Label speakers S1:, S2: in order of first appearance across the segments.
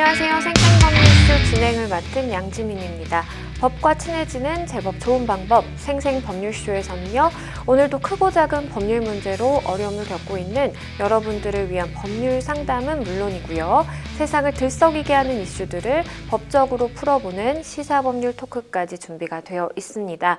S1: 안녕하세요. 생생법률쇼 진행을 맡은 양지민입니다. 법과 친해지는 제법 좋은 방법 생생법률쇼에서는요. 오늘도 크고 작은 법률 문제로 어려움을 겪고 있는 여러분들을 위한 법률 상담은 물론이고요. 세상을 들썩이게 하는 이슈들을 법적으로 풀어보는 시사법률 토크까지 준비가 되어 있습니다.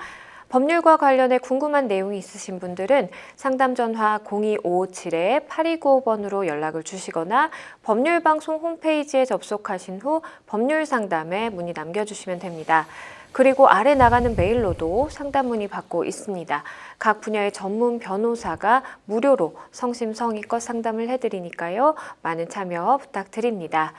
S1: 법률과 관련해 궁금한 내용이 있으신 분들은 상담 전화 02557-8295번으로 연락을 주시거나 법률방송 홈페이지에 접속하신 후 법률상담에 문의 남겨주시면 됩니다. 그리고 아래 나가는 메일로도 상담 문의 받고 있습니다. 각 분야의 전문 변호사가 무료로 성심성의껏 상담을 해드리니까요. 많은 참여 부탁드립니다.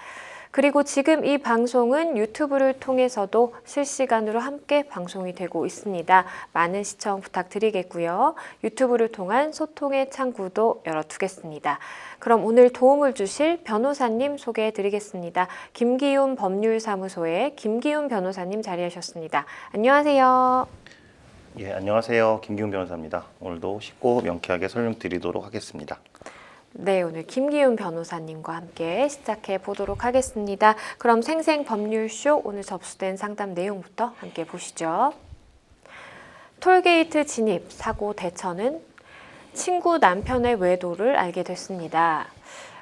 S1: 그리고 지금 이 방송은 유튜브를 통해서도 실시간으로 함께 방송이 되고 있습니다. 많은 시청 부탁드리겠고요. 유튜브를 통한 소통의 창구도 열어두겠습니다. 그럼 오늘 도움을 주실 변호사님 소개해 드리겠습니다. 김기훈 법률사무소의 김기훈 변호사님 자리하셨습니다. 안녕하세요.
S2: 예, 안녕하세요. 김기훈 변호사입니다. 오늘도 쉽고 명쾌하게 설명드리도록 하겠습니다.
S1: 네, 오늘 김기훈 변호사님과 함께 시작해 보도록 하겠습니다. 그럼 생생법률쇼 오늘 접수된 상담 내용부터 함께 보시죠. 톨게이트 진입 사고 대처는 친구 남편의 외도를 알게 됐습니다.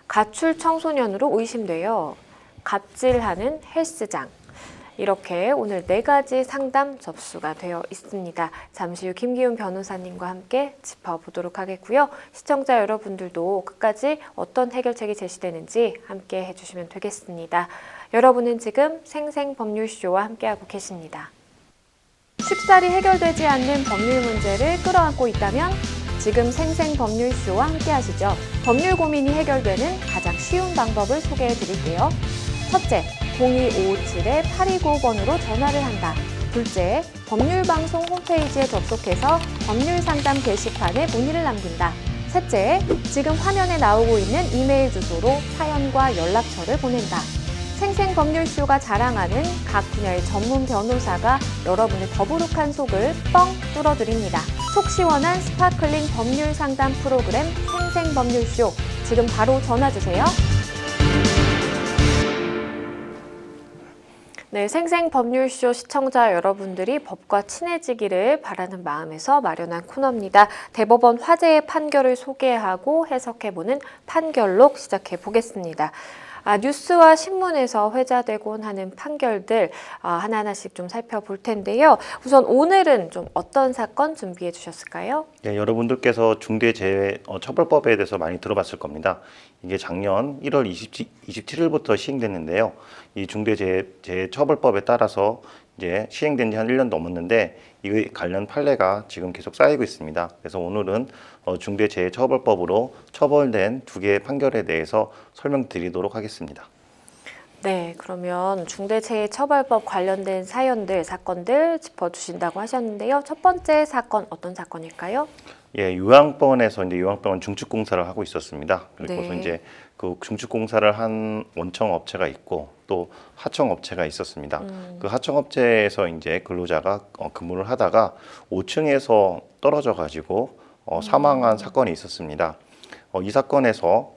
S1: 가출 청소년으로 의심되어 갑질하는 헬스장. 이렇게 오늘 4가지 상담 접수가 되어 있습니다. 잠시 후 김기훈 변호사님과 함께 짚어보도록 하겠고요. 시청자 여러분들도 끝까지 어떤 해결책이 제시되는지 함께 해주시면 되겠습니다. 여러분은 지금 생생법률쇼와 함께하고 계십니다. 쉽사리 해결되지 않는 법률 문제를 끌어안고 있다면 지금 생생법률쇼와 함께하시죠. 법률 고민이 해결되는 가장 쉬운 방법을 소개해 드릴게요. 첫째, 02557-8295번으로 전화를 한다. 둘째, 법률방송 홈페이지에 접속해서 법률상담 게시판에 문의를 남긴다. 셋째, 지금 화면에 나오고 있는 이메일 주소로 사연과 연락처를 보낸다. 생생법률쇼가 자랑하는 각 분야의 전문 변호사가 여러분의 더부룩한 속을 뻥 뚫어드립니다. 속 시원한 스파클링 법률상담 프로그램 생생법률쇼. 지금 바로 전화주세요. 네, 생생법률쇼 시청자 여러분들이 법과 친해지기를 바라는 마음에서 마련한 코너입니다. 대법원 화제의 판결을 소개하고 해석해보는 판결록 시작해 보겠습니다. 뉴스와 신문에서 회자되곤 하는 판결들 하나하나씩 좀 살펴볼 텐데요. 우선 오늘은 좀 어떤 사건 준비해 주셨을까요?
S2: 예, 여러분들께서 중대재해처벌법에 대해서 많이 들어봤을 겁니다. 이게 작년 1월 27일부터 시행됐는데요. 이 중대재해처벌법에 따라서 이제 시행된 지 한 1년 넘었는데 이 관련 판례가 지금 계속 쌓이고 있습니다. 그래서 오늘은 중대재해처벌법으로 처벌된 2개의 판결에 대해서 설명드리도록 하겠습니다.
S1: 네, 그러면 중대재해처벌법 관련된 사연들, 사건들 짚어주신다고 하셨는데요. 첫 번째 사건 어떤 사건일까요?
S2: 예, 요양병원에서 이제 요양병원 중축공사를 하고 있었습니다. 그리고서
S1: 네.
S2: 이제 그 중축공사를 한 원청 업체가 있고 또 하청 업체가 있었습니다. 그 하청 업체에서 이제 근로자가 근무를 하다가 5층에서 떨어져 가지고 사망한 사건이 있었습니다. 이 사건에서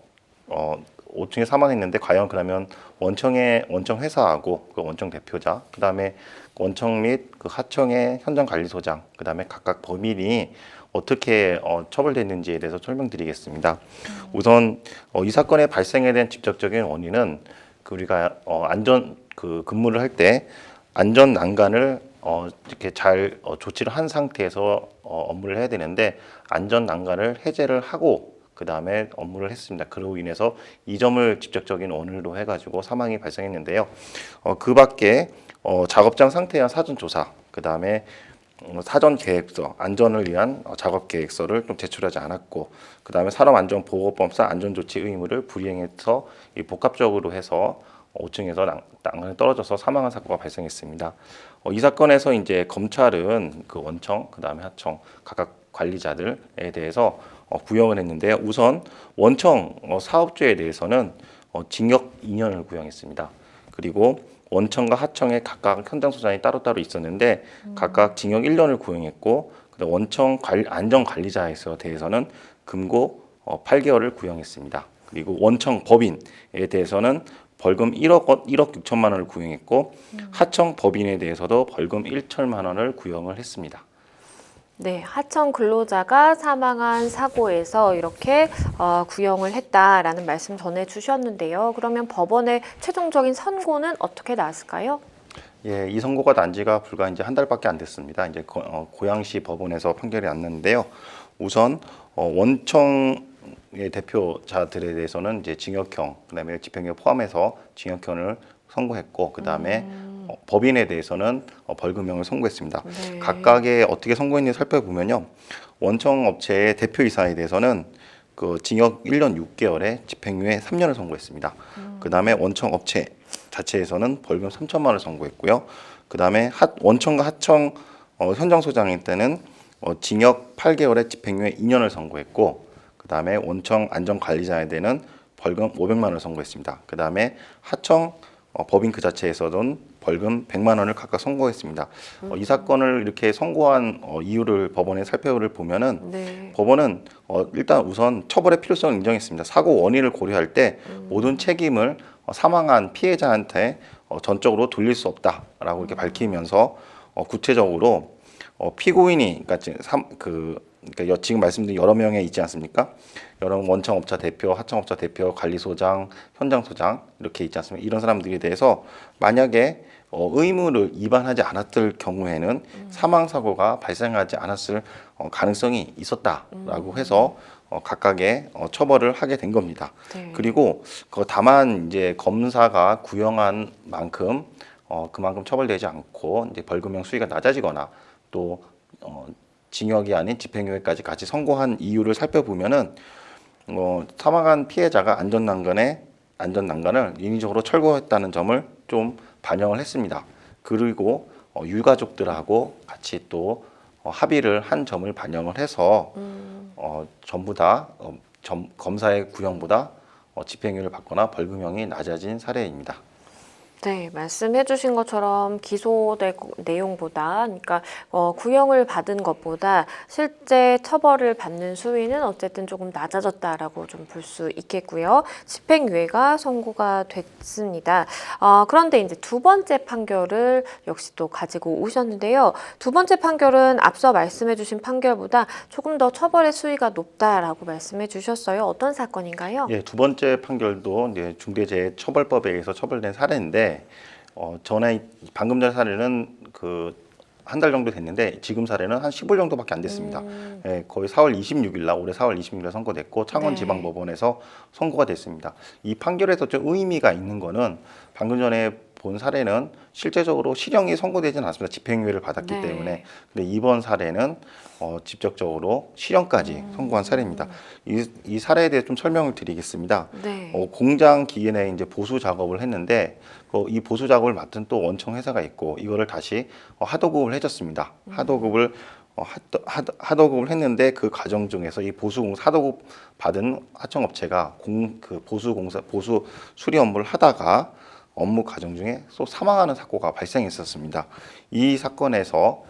S2: 5층에 사망했는데 과연 그러면 원청 회사하고 그 원청 대표자, 그다음에 원청 및 그 하청의 현장 관리소장, 그다음에 각각 범인이 어떻게 처벌됐는지에 대해서 설명드리겠습니다. 우선 이 사건의 발생에 대한 직접적인 원인은 우리가 근무를 할 때 안전 난간을 이렇게 잘 조치를 한 상태에서 업무를 해야 되는데 안전 난간을 해제를 하고 그 다음에 업무를 했습니다. 그로 인해서 이 점을 직접적인 원인으로 해가지고 사망이 발생했는데요. 그 밖에 작업장 상태에 대한 사전 조사, 그 다음에 사전 계획서, 안전을 위한 작업 계획서를 좀 제출하지 않았고, 그 다음에 산업안전보건법상 안전조치 의무를 불이행해서 복합적으로 해서 5층에서 난간에 떨어져서 사망한 사고가 발생했습니다. 이 사건에서 이제 검찰은 그 원청, 그 다음에 하청 각각 관리자들에 대해서 구형을 했는데요. 우선 원청 사업주에 대해서는 징역 2년을 구형했습니다. 그리고 원청과 하청에 각각 현장 소장이 따로따로 있었는데 각각 징역 1년을 구형했고, 그다음 원청 안전관리자에 대해서는 금고 8개월을 구형했습니다. 그리고 원청 법인에 대해서는 벌금 1억 6천만 원을 구형했고 하청 법인에 대해서도 벌금 1천만 원을 구형을 했습니다.
S1: 네, 하청 근로자가 사망한 사고에서 이렇게 구형을 했다라는 말씀 전해주셨는데요. 그러면 법원의 최종적인 선고는 어떻게 나왔을까요?
S2: 예, 이 선고가 난 지가 불과 이제 한 달밖에 안 됐습니다. 이제 고양시 법원에서 판결이 났는데요. 우선 원청의 대표자들에 대해서는 이제 징역형, 그다음에 집행유예 포함해서 징역형을 선고했고, 그다음에 법인에 대해서는 벌금형을 선고했습니다.
S1: 네.
S2: 각각의 어떻게 선고했는지 살펴보면요. 원청 업체의 대표이사에 대해서는 그 징역 1년 6개월에 집행유예 3년을 선고했습니다. 그다음에 원청 업체 자체에서는 벌금 3천만 원을 선고했고요. 그다음에 원청과 하청 현장 소장일 때는 징역 8개월에 집행유예 2년을 선고했고, 그다음에 원청 안전관리자에 대한 벌금 500만 원을 선고했습니다. 그다음에 하청 법인 그 자체에서는 벌금 100만 원을 각각 선고했습니다. 이 사건을 이렇게 선고한 이유를 법원에 살펴를 보면은
S1: 네.
S2: 법원은 일단 우선 처벌의 필요성을 인정했습니다. 사고 원인을 고려할 때 모든 책임을 사망한 피해자한테 전적으로 돌릴 수 없다라고 이렇게 밝히면서 구체적으로 피고인이 그러니까 지금 말씀드린 여러 명에 있지 않습니까? 여러 원청업자 대표, 하청업자 대표, 관리소장, 현장소장 이렇게 있지 않습니까? 이런 사람들에 대해서 만약에 의무를 위반하지 않았을 경우에는 사망 사고가 발생하지 않았을 가능성이 있었다라고 해서 각각의 처벌을 하게 된 겁니다.
S1: 네.
S2: 그리고 다만 이제 검사가 구형한 만큼 그만큼 처벌되지 않고 이제 벌금형 수위가 낮아지거나 또 징역이 아닌 집행유예까지 같이 선고한 이유를 살펴보면은 사망한 피해자가 안전난간을 인위적으로 철거했다는 점을 좀 반영을 했습니다. 그리고 유가족들하고 같이 또 합의를 한 점을 반영을 해서 전부 다 검사의 구형보다 집행유예를 받거나 벌금형이 낮아진 사례입니다.
S1: 네, 말씀해 주신 것처럼 기소될 내용보다, 그러니까 구형을 받은 것보다 실제 처벌을 받는 수위는 어쨌든 조금 낮아졌다라고 좀 볼 수 있겠고요. 집행유예가 선고가 됐습니다. 그런데 이제 두 번째 판결을 역시 또 가지고 오셨는데요. 두 번째 판결은 앞서 말씀해 주신 판결보다 조금 더 처벌의 수위가 높다라고 말씀해 주셨어요. 어떤 사건인가요?
S2: 예, 두 번째 판결도 이제 중대재해처벌법에 의해서 처벌된 사례인데 전에 방금 전 사례는 한 달 정도 됐는데 지금 사례는 한 10일 정도밖에 안 됐습니다. 예, 거의 4월 26일 날 올해 4월 26일 날 선고됐고 창원지방법원에서 선고가 됐습니다. 이 판결에서 좀 의미가 있는 거는 방금 전에 본 사례는 실제적으로 실형이 선고되지는 않습니다. 집행유예를 받았기
S1: 네.
S2: 때문에. 근데 이번 사례는 직접적으로 실형까지 선고한 사례입니다. 이 사례에 대해 좀 설명을 드리겠습니다.
S1: 네.
S2: 공장 기계내 이제 보수 작업을 했는데 이 보수 작업을 맡은 또 원청 회사가 있고 이거를 다시 하도급을 해줬습니다. 하도급을 했는데 그 과정 중에서 이 하도급 받은 하청업체가 보수 수리 업무를 하다가 업무 과정 중에 또 사망하는 사고가 발생했었습니다. 이 사건에서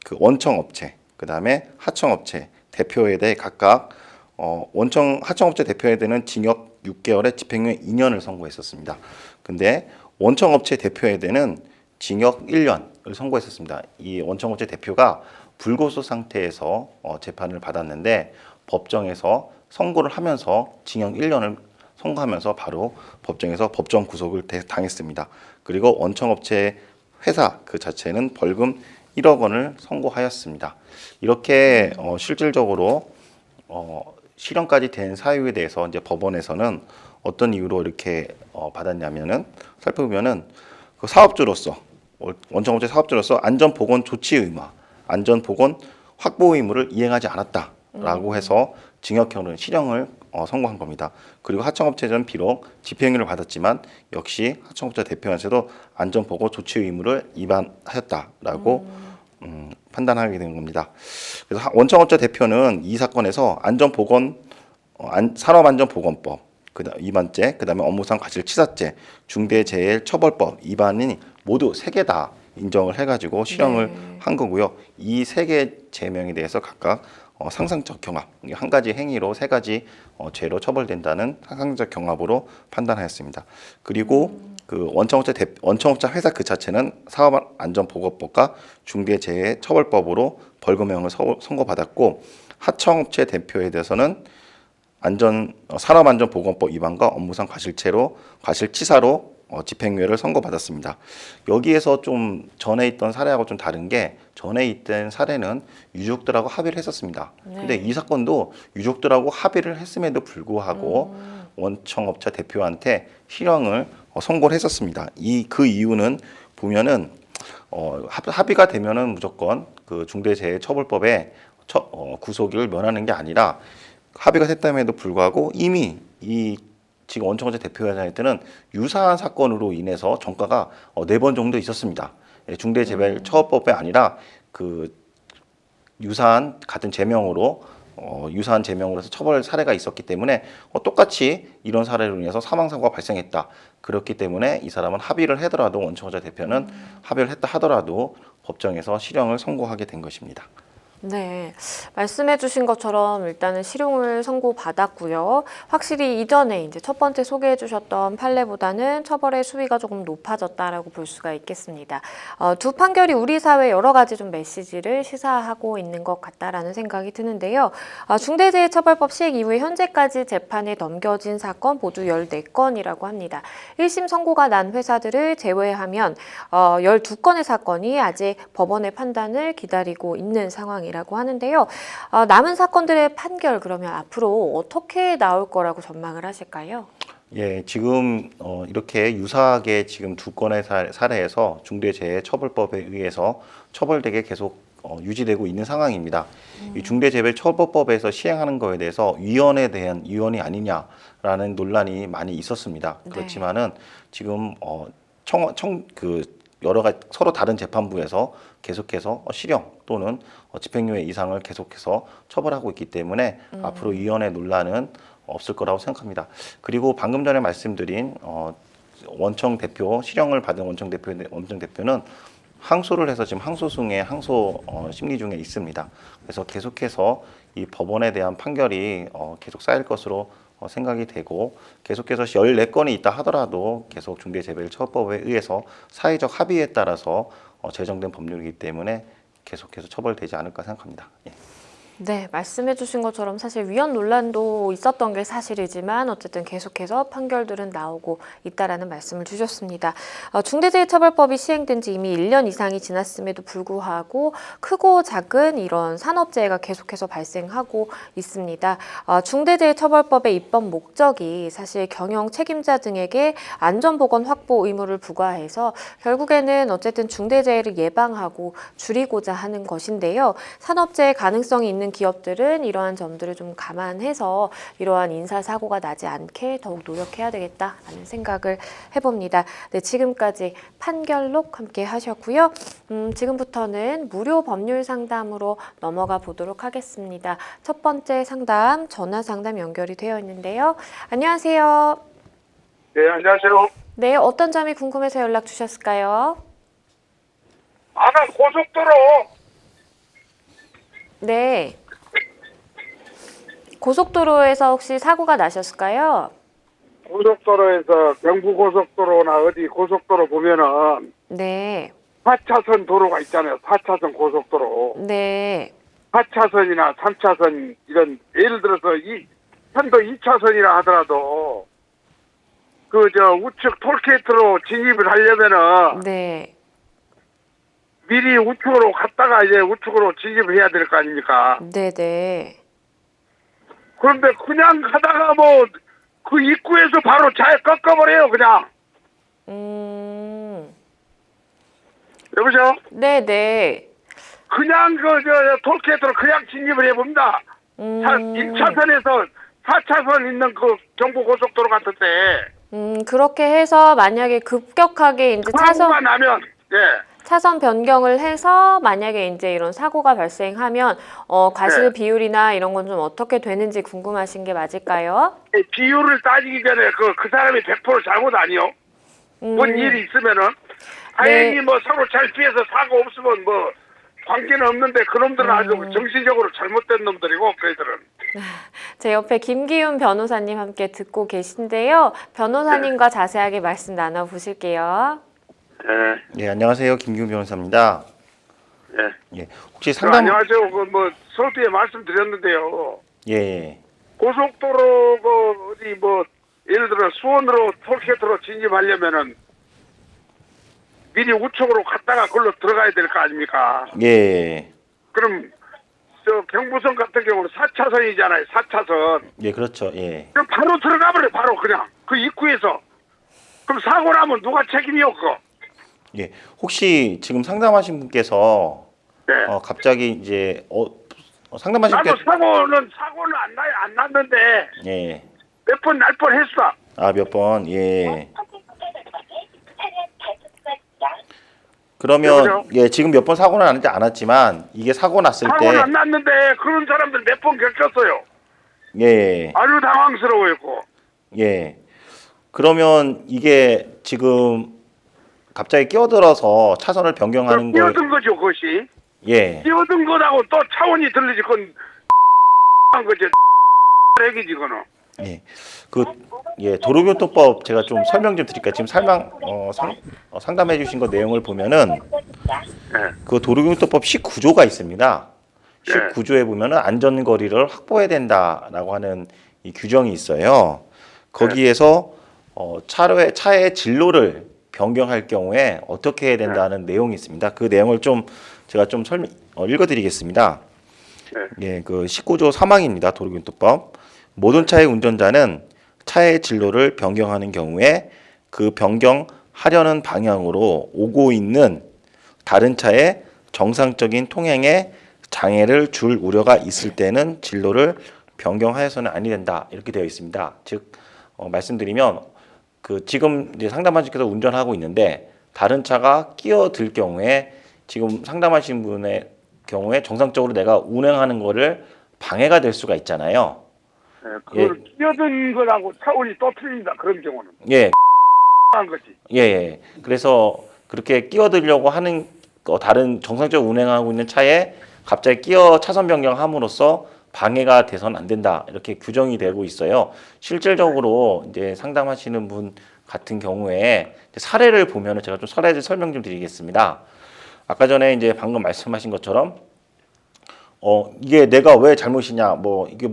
S2: 그 원청업체, 그다음에 하청업체 대표에 대해 각각 하청업체 대표에 대한 징역 6개월에 집행유예 2년을 선고했었습니다. 근데 원청업체 대표에 대한 징역 1년을 선고했었습니다. 이 원청업체 대표가 불고소 상태에서 재판을 받았는데 법정에서 선고를 하면서 징역 1년을 선고하면서 바로 법정에서 법정 구속을 당했습니다. 그리고 원청업체 회사 그 자체는 벌금 1억 원을 선고하였습니다. 이렇게 실질적으로 실형까지 된 사유에 대해서 이제 법원에서는 어떤 이유로 이렇게 받았냐면은 살펴보면은 그 사업주로서 원청업체 사업주로서 안전보건 조치 의무와 안전보건 확보 의무를 이행하지 않았다라고 해서 징역형은 실형을 선고한 겁니다. 그리고 하청업체는 비록 집행유예를 받았지만 역시 하청업체 대표한테도 안전보건 조치 의무를 위반하였다라고 판단하게 된 겁니다. 그래서 원청업체 대표는 이 사건에서 산업안전보건법 위반죄, 그다음에 업무상 과실치사죄, 중대재해처벌법 위반이 모두 3개 다 인정을 해가지고 실형을 한 거고요. 이 3개 죄명에 대해서 각각 상상적 경합, 한 가지 행위로 세 가지 죄로 처벌된다는 상상적 경합으로 판단하였습니다. 그리고 그 원청업자 회사 그 자체는 사업안전보건법과 중대재해처벌법으로 벌금형을 선고받았고, 하청업체 대표에 대해서는 산업안전보건법 위반과 업무상 과실치사로 집행유예를 선고받았습니다. 여기에서 좀 전에 있던 사례하고 좀 다른 게, 전에 있던 사례는 유족들하고 합의를 했었습니다. 근데 이 사건도 유족들하고 합의를 했음에도 불구하고 원청업체 대표한테 실형을 선고를 했었습니다. 그 이유는 보면은 합의가 되면은 무조건 그 중대재해처벌법에 구속을 면하는 게 아니라, 합의가 됐다면에도 불구하고 이미 지금 원청업체 대표회장한테는 유사한 사건으로 인해서 전과가 4번 정도 있었습니다. 중대재해처벌법이 아니라 그 유사한 같은 제명으로 유사한 제명으로 해서 처벌 사례가 있었기 때문에 똑같이 이런 사례로 인해서 사망사고가 발생했다. 그렇기 때문에 이 사람은 합의를 하더라도, 원청업체 대표는 합의를 했다 하더라도 법정에서 실형을 선고하게 된 것입니다.
S1: 네, 말씀해 주신 것처럼 일단은 실형을 선고받았고요. 확실히 이전에 이제 첫 번째 소개해 주셨던 판례보다는 처벌의 수위가 조금 높아졌다라고 볼 수가 있겠습니다. 두 판결이 우리 사회에 여러 가지 좀 메시지를 시사하고 있는 것 같다라는 생각이 드는데요. 중대재해처벌법 시행 이후에 현재까지 재판에 넘겨진 사건 모두 14건이라고 합니다. 1심 선고가 난 회사들을 제외하면 12건의 사건이 아직 법원의 판단을 기다리고 있는 상황입니다. 이라고 하는데요. 남은 사건들의 판결, 그러면 앞으로 어떻게 나올 거라고 전망을 하실까요?
S2: 예, 지금 이렇게 유사하게 지금 2건의 사례에서 중대재해처벌법에 의해서 처벌되게 계속 유지되고 있는 상황입니다. 이 중대재해처벌법에서 시행하는 거에 대해서 위헌에 대한 위헌이 아니냐라는 논란이 많이 있었습니다.
S1: 네.
S2: 그렇지만은 지금 여러 가지 서로 다른 재판부에서 계속해서 실형 또는 집행유예 이상을 계속해서 처벌하고 있기 때문에 앞으로 위헌의 논란은 없을 거라고 생각합니다. 그리고 방금 전에 말씀드린 원청 대표, 실형을 받은 원청 대표는 항소를 해서 지금 항소승에 항소 심리 중에 있습니다. 그래서 계속해서 이 법원에 대한 판결이 계속 쌓일 것으로 생각이 되고, 계속해서 14건이 있다 하더라도 계속 중대재해처벌법에 의해서 사회적 합의에 따라서 제정된 법률이기 때문에 계속해서 처벌되지 않을까 생각합니다. 예.
S1: 네, 말씀해 주신 것처럼 사실 위헌 논란도 있었던 게 사실이지만 어쨌든 계속해서 판결들은 나오고 있다라는 말씀을 주셨습니다. 중대재해처벌법이 시행된 지 이미 1년 이상이 지났음에도 불구하고 크고 작은 이런 산업재해가 계속해서 발생하고 있습니다. 중대재해처벌법의 입법 목적이 사실 경영 책임자 등에게 안전보건 확보 의무를 부과해서 결국에는 어쨌든 중대재해를 예방하고 줄이고자 하는 것인데요. 산업재해 가능성이 있는 기업들은 이러한 점들을 좀 감안해서 이러한 인사사고가 나지 않게 더욱 노력해야 되겠다라는 생각을 해봅니다. 네, 지금까지 판결록 함께 하셨고요. 지금부터는 무료 법률 상담으로 넘어가 보도록 하겠습니다. 첫 번째 상담, 전화 상담 연결이 되어 있는데요. 안녕하세요.
S3: 네, 안녕하세요.
S1: 네, 어떤 점이 궁금해서 연락 주셨을까요?
S3: 나 고속도로
S1: 네. 고속도로에서 혹시 사고가 나셨을까요?
S3: 고속도로에서 경부고속도로나 어디 고속도로 보면은
S1: 네.
S3: 4차선 도로가 있잖아요. 4차선 고속도로.
S1: 네.
S3: 4차선이나 3차선 이런 예를 들어서 편도 2차선이라 하더라도 우측 톨게이트로 진입을 하려면은
S1: 네.
S3: 미리 우측으로 갔다가 이제 우측으로 진입을 해야 될 거 아닙니까?
S1: 네네.
S3: 그런데 그냥 가다가 그 입구에서 바로 잘 꺾어버려요, 그냥. 여보세요?
S1: 네네.
S3: 그냥 톨게이트로 그냥 진입을 해봅니다. 1차선에서 4차선 있는 그 경부고속도로 같은데.
S1: 그렇게 해서 만약에 급격하게 이제
S3: 사고가 나면,
S1: 차선 변경을 해서 만약에 이제 이런 사고가 발생하면 과실 비율이나 이런 건 좀 어떻게 되는지 궁금하신 게 맞을까요?
S3: 비율을 따지기 전에 그 사람이 100% 잘못 아니요? 뭔 일이 있으면은 다행히 서로 잘 피해서 사고 없으면 관계는 없는데 그놈들은 아주 정신적으로 잘못된 놈들이고 그애들은.
S1: 제 옆에 김기훈 변호사님 함께 듣고 계신데요. 변호사님과 자세하게 말씀 나눠보실게요.
S3: 예.
S2: 예, 안녕하세요. 김기훈 변호사입니다.
S3: 예.
S2: 예, 혹시 상담
S3: 안녕하세요. 그 뭐 서두에 말씀드렸는데요.
S2: 예.
S3: 고속도로 그 어디 뭐 예를 들어 수원으로 톨게이트로 진입하려면은 미리 우측으로 갔다가 그걸로 들어가야 될 거 아닙니까?
S2: 예.
S3: 그럼 저 경부선 같은 경우는 4차선이잖아요. 4차선.
S2: 예, 그렇죠. 예.
S3: 그럼 바로 들어가 버려. 바로 그냥 그 입구에서. 그럼 사고 나면 누가 책임이요 그거?
S2: 예. 혹시 지금 상담하신 분께서
S3: 네.
S2: 갑자기 이제 상담하신
S3: 나도
S2: 분께
S3: 사고는 안 났는데
S2: 예.
S3: 몇 번 날 뻔했어.
S2: 아, 몇 번. 예. 그러면
S3: 여보세요?
S2: 예, 지금 몇 번 사고는 나지 않았지만 이게 사고 났을 때
S3: 사고는 안 났는데 그런 사람들 몇 번 겪었어요.
S2: 예.
S3: 아주 당황스러워했고.
S2: 예. 그러면 이게 지금 갑자기 끼어들어서 차선을 변경하는 거
S3: 끼어든 거죠 그것이.
S2: 예.
S3: 끼어든 거라고 또 차원이 들리지 그건 한 거지. 얘기지 그거는.
S2: 예. 도로교통법 제가 좀 설명 좀 드릴까요? 지금 상담해 주신 거 내용을 보면은 그 도로교통법 19조가 있습니다. 19조에 보면은 안전거리를 확보해야 된다라고 하는 이 규정이 있어요. 거기에서 차의 진로를 변경할 경우에 어떻게 해야 된다는 내용이 있습니다. 그 내용을 제가 좀 읽어드리겠습니다. 예, 그 19조 3항입니다. 도로교통법. 모든 차의 운전자는 차의 진로를 변경하는 경우에 그 변경하려는 방향으로 오고 있는 다른 차의 정상적인 통행에 장애를 줄 우려가 있을 때는 진로를 변경하여서는 아니 된다. 이렇게 되어 있습니다. 즉 말씀드리면 지금 이제 상담하시께서 운전하고 있는데 다른 차가 끼어들 경우에 지금 상담하신 분의 경우에 정상적으로 내가 운행하는 거를 방해가 될 수가 있잖아요.
S3: 그걸 끼어든 거라고 차원이 또 틀립니다. 그런 경우는.
S2: 예.
S3: 한 거지.
S2: 예. 그래서 그렇게 끼어들려고 하는 다른 정상적으로 운행하고 있는 차에 갑자기 차선 변경함으로써 방해가 돼서는 안 된다. 이렇게 규정이 되고 있어요. 실질적으로 이제 상담하시는 분 같은 경우에 사례를 보면은 제가 좀 사례를 설명 좀 드리겠습니다. 아까 전에 이제 방금 말씀하신 것처럼 이게 내가 왜 잘못이냐, 이게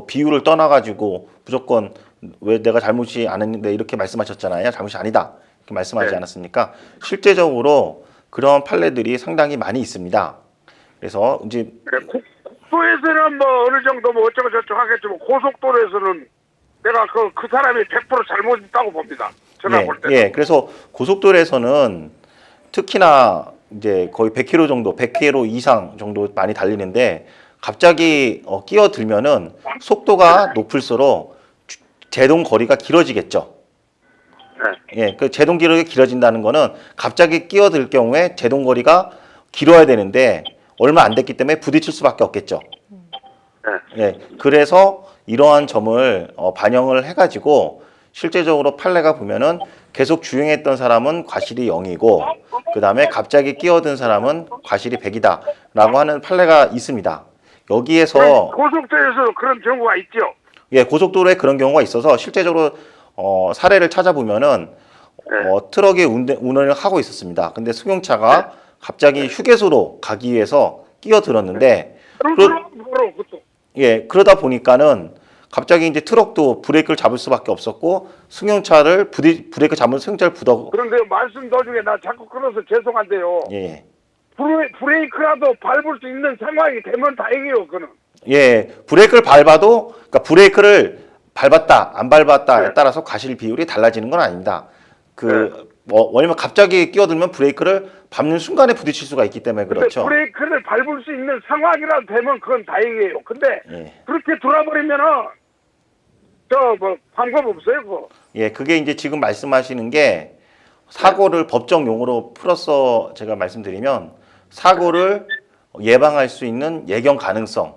S2: 비율을 떠나가지고 무조건 왜 내가 잘못이 아닌데 이렇게 말씀하셨잖아요. 잘못이 아니다. 이렇게 말씀하지 않았습니까? 실제적으로 그런 판례들이 상당히 많이 있습니다. 그래서 이제
S3: 국도에서는 어느 정도 어쩌고 저쩌고 하겠지만 고속도로에서는 내가 그 사람이 100% 잘못했다고 봅니다. 제가 볼 때.
S2: 예. 그래서 고속도로에서는 특히나 이제 거의 100km 정도, 100km 이상 정도 많이 달리는데 갑자기 끼어들면은 속도가 높을수록 제동 거리가 길어지겠죠. 예, 그 제동 거리가 길어진다는 거는 갑자기 끼어들 경우에 제동 거리가 길어야 되는데 얼마 안 됐기 때문에 부딪힐 수밖에 없겠죠. 예, 그래서 이러한 점을 반영을 해가지고 실제적으로 판례가 보면은 계속 주행했던 사람은 과실이 0이고 그 다음에 갑자기 끼어든 사람은 과실이 100이다라고 하는 판례가 있습니다. 여기에서
S3: 고속도로에서 그런 경우가 있죠.
S2: 예, 고속도로에 그런 경우가 있어서 실제적으로 사례를 찾아보면은 트럭이 운행을 하고 있었습니다. 근데 승용차가 갑자기 휴게소로 가기 위해서 끼어들었는데 그러다 보니까는 갑자기 이제 트럭도 브레이크를 잡을 수밖에 없었고 승용차를 브레이크 잡으면 승용차를
S3: 그런데 말씀 도중에 나 자꾸 끊어서 죄송한데요.
S2: 예.
S3: 브레이크라도 밟을 수 있는 상황이 되면 다행이에요. 그는.
S2: 예, 브레이크를 밟아도 그러니까 브레이크를 밟았다 안 밟았다에 따라서 과실 비율이 달라지는 건 아닙니다. 왜냐면 갑자기 끼어들면 브레이크를 밟는 순간에 부딪힐 수가 있기 때문에 그렇죠.
S3: 브레이크를 밟을 수 있는 상황이라도 되면 그건 다행이에요. 근데 그렇게 돌아버리면은 방법 없어요, 그거.
S2: 예, 그게 이제 지금 말씀하시는 게 사고를 법정 용어로 풀어서 제가 말씀드리면 사고를 예방할 수 있는 예견 가능성을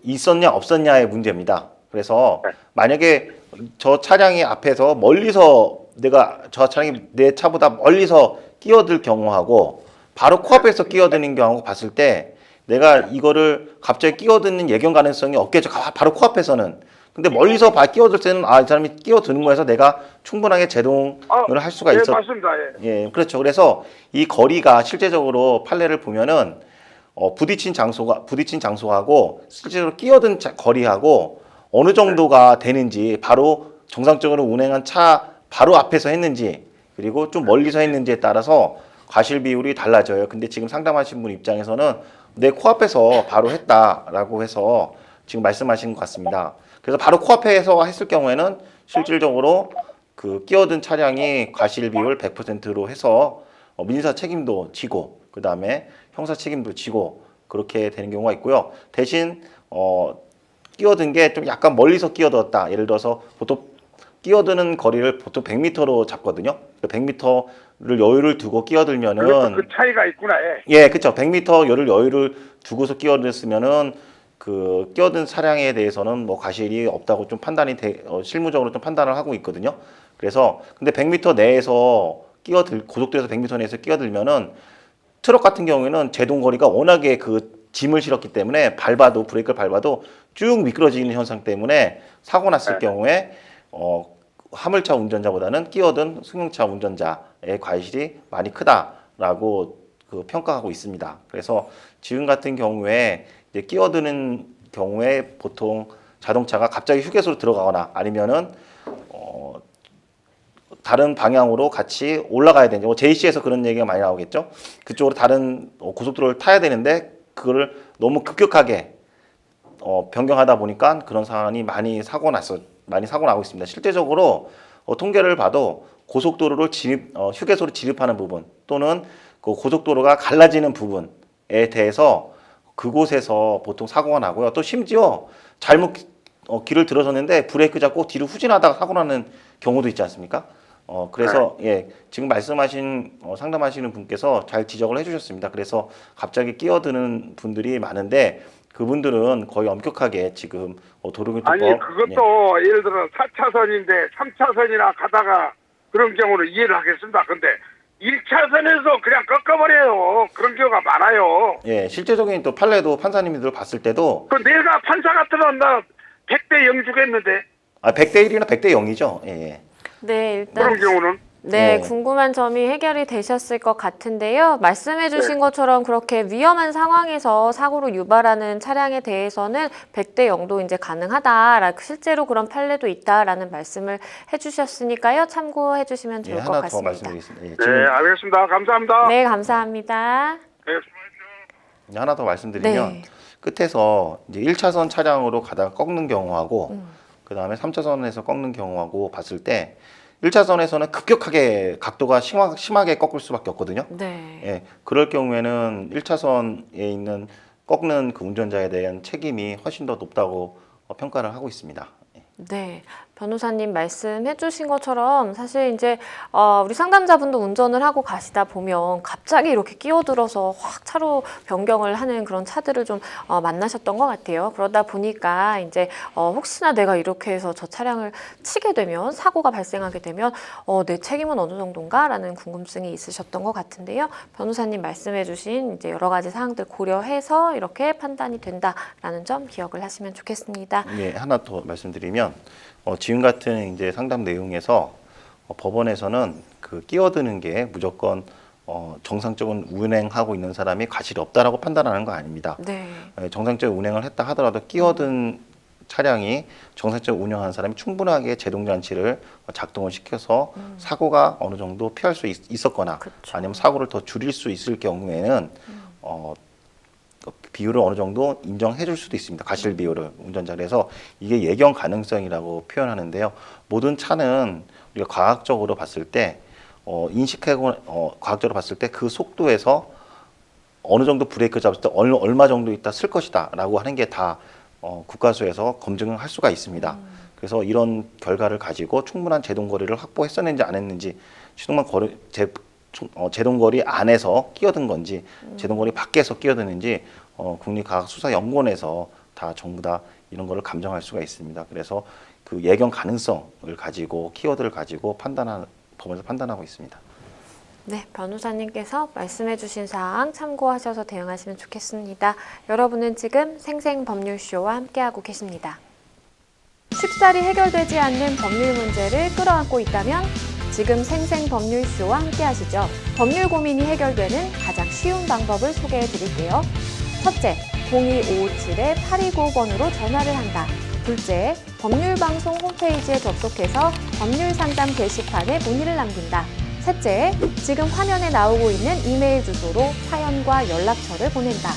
S2: 있었냐 없었냐의 문제입니다. 그래서 만약에 저 차량이 앞에서 멀리서 내 차보다 멀리서 끼어들 경우하고 바로 코앞에서 끼어드는 경우 봤을 때 내가 이거를 갑자기 끼어드는 예견 가능성이 없겠죠. 바로 코앞에서는. 근데 멀리서 끼어들 때는 이 사람이 끼어드는 거에서 내가 충분하게 제동을 할 수가
S3: 예,
S2: 있어.
S3: 맞습니다. 예.
S2: 예, 그렇죠. 그래서 이 거리가 실제적으로 판례를 보면은 부딪힌 장소하고 실제로 끼어든 거리하고 어느 정도가 되는지 바로 정상적으로 운행한 차 바로 앞에서 했는지 그리고 좀 멀리서 했는지에 따라서 과실 비율이 달라져요. 근데 지금 상담하신 분 입장에서는 내 코앞에서 바로 했다라고 해서 지금 말씀하신 것 같습니다. 그래서 바로 코앞에서 했을 경우에는 실질적으로 그 끼어든 차량이 과실 비율 100%로 해서 민사 책임도 지고 그 다음에 형사 책임도 지고 그렇게 되는 경우가 있고요. 대신 끼어든 게 좀 약간 멀리서 끼어들었다. 예를 들어서 보통 끼어드는 거리를 보통 100m로 잡거든요. 100m를 여유를 두고 끼어들면은
S3: 그것도 그 차이가 있구나. 예.
S2: 예, 그렇죠. 100m 여유를 두고서 끼어들었으면은 그 끼어든 차량에 대해서는 뭐 과실이 없다고 좀 실무적으로 좀 판단을 하고 있거든요. 그래서 근데 100m 내에서 고속도로에서 100m 내에서 끼어들면은 트럭 같은 경우에는 제동 거리가 워낙에 그 짐을 실었기 때문에 브레이크를 밟아도 쭉 미끄러지는 현상 때문에 사고 났을 경우에 화물차 운전자보다는 끼어든 승용차 운전자의 과실이 많이 크다라고 그 평가하고 있습니다. 그래서 지금 같은 경우에 이제 끼어드는 경우에 보통 자동차가 갑자기 휴게소로 들어가거나 아니면은 다른 방향으로 같이 올라가야 되는데 JC에서 그런 얘기가 많이 나오겠죠. 그쪽으로 다른 고속도로를 타야 되는데 그거를 너무 급격하게 변경하다 보니까 그런 상황이 많이 사고 나고 있습니다. 실제적으로 통계를 봐도 고속도로를 휴게소를 진입하는 부분 또는 그 고속도로가 갈라지는 부분에 대해서 그곳에서 보통 사고가 나고요. 또 심지어 잘못 길을 들어섰는데 브레이크 잡고 뒤로 후진하다가 사고 나는 경우도 있지 않습니까? 그래서 예, 지금 말씀하신 상담하시는 분께서 잘 지적을 해주셨습니다. 그래서 갑자기 끼어드는 분들이 많은데 그분들은 거의 엄격하게 지금 도로교통법
S3: 아니 그것도 예를 들어 4차선인데 3차선이나 가다가 그런 경우는 이해를 하겠습니다. 근데 1차선에서 그냥 꺾어버려요. 그런 경우가 많아요.
S2: 예, 실제적인 또 판례도 판사님들 봤을 때도
S3: 그 내가 판사 같으면 나 100대 0 주겠는데
S2: 100대 1이나 100대 0이죠. 예.
S1: 네, 일단
S3: 그런 경우는
S1: 네,
S2: 네.
S1: 궁금한 점이 해결이 되셨을 것 같은데요. 말씀해 주신 것처럼 그렇게 위험한 상황에서 사고로 유발하는 차량에 대해서는 100대 0도 이제 가능하다라고 실제로 그런 판례도 있다라는 말씀을 해 주셨으니까요. 참고해 주시면 좋을
S2: 예,
S1: 것
S2: 하나 더
S1: 같습니다.
S2: 말씀드리겠습니다. 예,
S3: 네
S2: 지금
S3: 알겠습니다. 감사합니다.
S1: 네, 감사합니다.
S3: 네.
S2: 하나 더 말씀드리면
S1: 네.
S2: 끝에서 이제 1차선 차량으로 가다가 꺾는 경우하고 그다음에 3차선에서 꺾는 경우하고 봤을 때 1차선에서는 급격하게 각도가 심하게 꺾을 수밖에 없거든요.
S1: 네.
S2: 예, 그럴 경우에는 1차선에 있는 꺾는 그 운전자에 대한 책임이 훨씬 더 높다고 평가를 하고 있습니다. 예.
S1: 네, 변호사님 말씀해 주신 것처럼 사실 이제 우리 상담자분도 운전을 하고 가시다 보면 갑자기 이렇게 끼어들어서 확 차로 변경을 하는 그런 차들을 좀 만나셨던 것 같아요. 그러다 보니까 이제 혹시나 내가 이렇게 해서 저 차량을 치게 되면 사고가 발생하게 되면 내 책임은 어느 정도인가라는 궁금증이 있으셨던 것 같은데요. 변호사님 말씀해 주신 이제 여러 가지 사항들 고려해서 이렇게 판단이 된다라는 점 기억을 하시면 좋겠습니다.
S2: 예, 하나 더 말씀드리면 지금 같은 이제 상담 내용에서 법원에서는 그 끼어드는 게 무조건 정상적인 운행하고 있는 사람이 과실이 없다라고 판단하는 거 아닙니다.
S1: 네.
S2: 정상적인 운행을 했다 하더라도 끼어든 차량이 정상적으로 운영하는 사람이 충분하게 제동 장치를 작동을 시켜서 사고가 어느 정도 피할 수 있었거나
S1: 그쵸.
S2: 아니면 사고를 더 줄일 수 있을 경우에는 비율을 어느 정도 인정해 줄 수도 있습니다. 과실 비율을 운전자. 그래서 이게 예견 가능성이라고 표현하는데요. 모든 차는 우리가 과학적으로 봤을 때 과학적으로 봤을 때 그 속도에서 어느 정도 브레이크 잡을 때 얼마 정도 있다 쓸 것이다라고 하는 게 다 국가수에서 검증을 할 수가 있습니다. 그래서 이런 결과를 가지고 충분한 제동거리를 확보했었는지 안 했는지 제동거리 안에서 끼어든 건지 제동거리 밖에서 끼어드는지 국립과학수사연구원에서 다 전부 다 이런 거를 감정할 수가 있습니다. 그래서 그 예견 가능성을 가지고 키워드를 가지고 법원에서 판단하고 있습니다.
S1: 네, 변호사님께서 말씀해주신 사항 참고하셔서 대응하시면 좋겠습니다. 여러분은 지금 생생법률쇼와 함께하고 계십니다. 쉽사리 해결되지 않는 법률 문제를 끌어안고 있다면 지금 생생법률쇼와 함께하시죠. 법률 고민이 해결되는 가장 쉬운 방법을 소개해 드릴게요. 첫째, 02557-8295번으로 전화를 한다. 둘째, 법률방송 홈페이지에 접속해서 법률상담 게시판에 문의를 남긴다. 셋째, 지금 화면에 나오고 있는 이메일 주소로 사연과 연락처를 보낸다.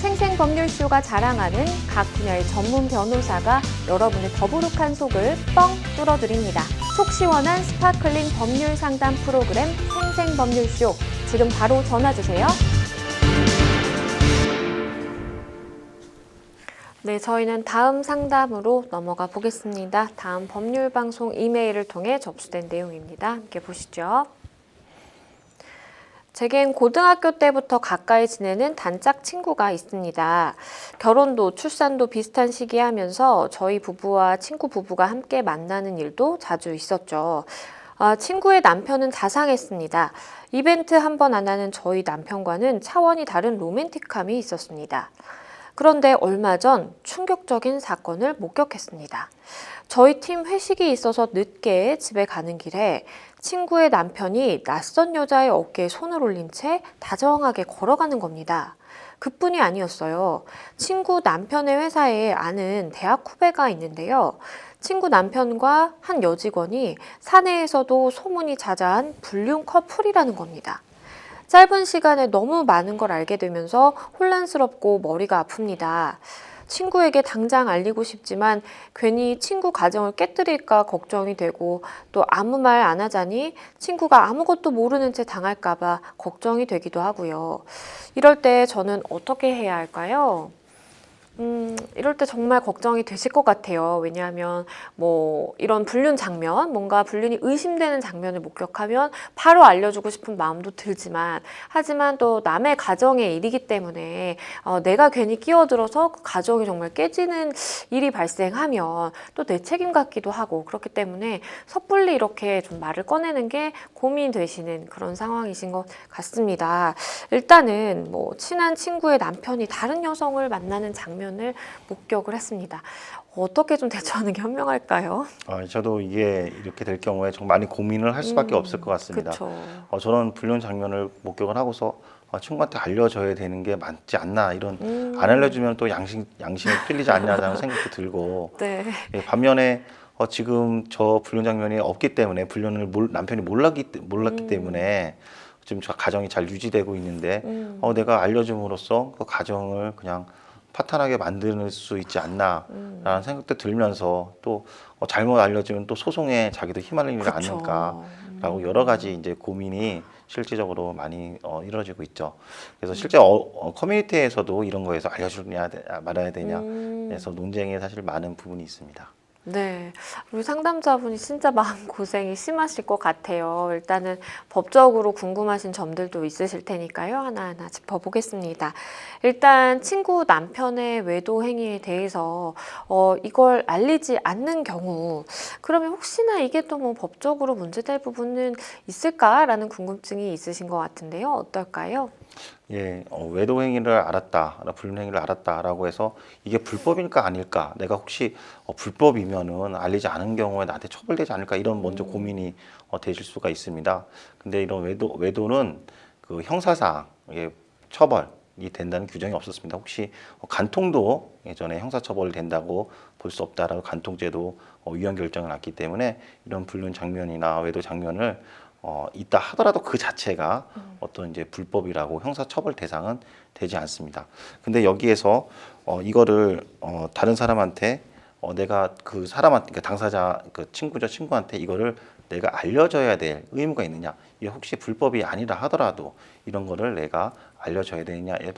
S1: 생생법률쇼가 자랑하는 각 분야의 전문 변호사가 여러분의 더부룩한 속을 뻥 뚫어드립니다. 속 시원한 스파클링 법률 상담 프로그램 생생법률쇼, 지금 바로 전화주세요. 네, 저희는 다음 상담으로 넘어가 보겠습니다. 다음 법률방송 이메일을 통해 접수된 내용입니다. 함께 보시죠. 제겐 고등학교 때부터 가까이 지내는 단짝 친구가 있습니다. 결혼도 출산도 비슷한 시기에 하면서 저희 부부와 친구 부부가 함께 만나는 일도 자주 있었죠. 친구의 남편은 자상했습니다. 이벤트 한 번 안 하는 저희 남편과는 차원이 다른 로맨틱함이 있었습니다. 그런데 얼마 전 충격적인 사건을 목격했습니다. 저희 팀 회식이 있어서 늦게 집에 가는 길에 친구의 남편이 낯선 여자의 어깨에 손을 올린 채 다정하게 걸어가는 겁니다. 그뿐이 아니었어요. 친구 남편의 회사에 아는 대학 후배가 있는데요. 친구 남편과 한 여직원이 사내에서도 소문이 자자한 불륜 커플이라는 겁니다. 짧은 시간에 너무 많은 걸 알게 되면서 혼란스럽고 머리가 아픕니다. 친구에게 당장 알리고 싶지만 괜히 친구 가정을 깨뜨릴까 걱정이 되고 또 아무 말 안 하자니 친구가 아무것도 모르는 채 당할까 봐 걱정이 되기도 하고요. 이럴 때 저는 어떻게 해야 할까요? 이럴 때 정말 걱정이 되실 것 같아요. 왜냐하면 뭐 이런 불륜 장면, 뭔가 불륜이 의심되는 장면을 목격하면 바로 알려주고 싶은 마음도 들지만 하지만 또 남의 가정의 일이기 때문에 내가 괜히 끼어들어서 그 가정이 정말 깨지는 일이 발생하면 또 내 책임 같기도 하고 그렇기 때문에 섣불리 이렇게 좀 말을 꺼내는 게 고민되시는 그런 상황이신 것 같습니다. 일단은 뭐 친한 친구의 남편이 다른 여성을 만나는 장면을 목격을 했습니다. 어떻게 좀 대처하는 게 현명할까요?
S2: 저도 이게 이렇게 될 경우에 좀 많이 고민을 할 수밖에 없을 것 같습니다.
S1: 그쵸.
S2: 저런 불륜 장면을 목격을 하고서 친구한테 알려줘야 되는 게 맞지 않나 이런 안 알려주면 또 양심이 풀리지 않냐라는 생각도 들고
S1: 네.
S2: 예, 반면에 지금 저 불륜 장면이 없기 때문에 불륜을 남편이 몰랐기 때문에 지금 저 가정이 잘 유지되고 있는데 내가 알려줌으로써 그 가정을 그냥 파탄하게 만들 수 있지 않나라는 생각도 들면서 또 잘못 알려지면 또 소송에 자기도 휘말리지
S1: 그쵸.
S2: 않을까라고 여러 가지 이제 고민이 실질적으로 많이 이루어지고 있죠. 그래서 실제 커뮤니티에서도 이런 거에서 알려주냐 말아야 되냐 그래서 논쟁이 사실 많은 부분이 있습니다.
S1: 네, 우리 상담자분이 진짜 마음고생이 심하실 것 같아요. 일단은 법적으로 궁금하신 점들도 있으실 테니까요. 하나하나 짚어보겠습니다. 일단 친구 남편의 외도 행위에 대해서 이걸 알리지 않는 경우 그러면 혹시나 이게 또 뭐 법적으로 문제될 부분은 있을까라는 궁금증이 있으신 것 같은데요. 어떨까요?
S2: 예, 외도 행위를 알았다, 불륜 행위를 알았다라고 해서 이게 불법일까 아닐까? 내가 혹시 불법이면은 알리지 않은 경우에 나한테 처벌되지 않을까? 이런 먼저 고민이 되실 수가 있습니다. 근데 이런 외도는 그 형사상 처벌이 된다는 규정이 없었습니다. 혹시 간통도 예전에 형사처벌 된다고 볼 수 없다라고 간통죄도 위헌 결정을 났기 때문에 이런 불륜 장면이나 외도 장면을 있다 하더라도 그 자체가 어떤 이제 불법이라고 형사처벌 대상은 되지 않습니다. 근데 여기에서 이거를 다른 사람한테 내가 그 사람한테 그러니까 당사자 그 친구한테 이거를 내가 알려줘야 될 의무가 있느냐? 이게 혹시 불법이 아니라 하더라도 이런 거를 내가 알려줘야 되느냐에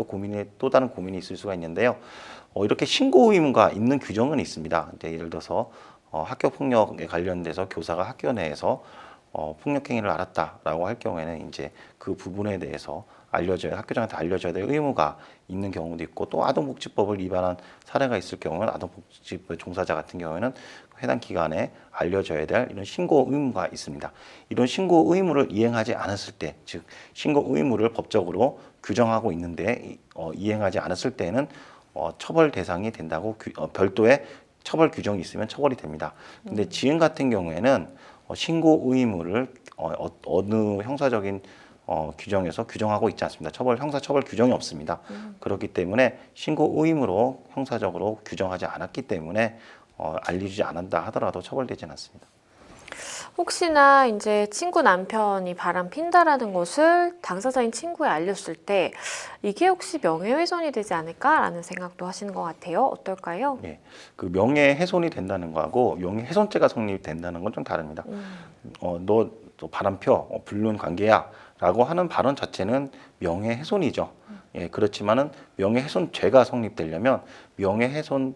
S2: 또 다른 고민이 있을 수가 있는데요. 이렇게 신고 의무가 있는 규정은 있습니다. 이제 예를 들어서 학교 폭력에 관련돼서 교사가 학교 내에서 폭력 행위를 알았다라고 할 경우에는 이제 그 부분에 대해서 학교장한테 알려줘야 될 의무가 있는 경우도 있고, 또 아동복지법을 위반한 사례가 있을 경우는 아동복지법 종사자 같은 경우에는 해당 기관에 알려줘야 될 이런 신고 의무가 있습니다. 이런 신고 의무를 이행하지 않았을 때, 즉 신고 의무를 법적으로 규정하고 있는데 이행하지 않았을 때는 처벌 대상이 된다고 별도의 처벌 규정이 있으면 처벌이 됩니다. 근데 지금 같은 경우에는 신고 의무를 어느 형사적인 규정에서 규정하고 있지 않습니다. 형사 처벌 규정이 없습니다. 그렇기 때문에 신고 의무로 형사적으로 규정하지 않았기 때문에 알려주지 않았다 하더라도 처벌되지는 않습니다.
S1: 혹시나 이제 친구 남편이 바람 핀다라는 것을 당사자인 친구에 알렸을 때 이게 혹시 명예훼손이 되지 않을까라는 생각도 하시는 것 같아요. 어떨까요?
S2: 예, 그 명예훼손이 된다는 거하고 명예훼손죄가 성립된다는 건 좀 다릅니다. 너 바람 펴, 불륜 관계야라고 하는 발언 자체는 명예훼손이죠. 예, 그렇지만은 명예훼손죄가 성립되려면 명예훼손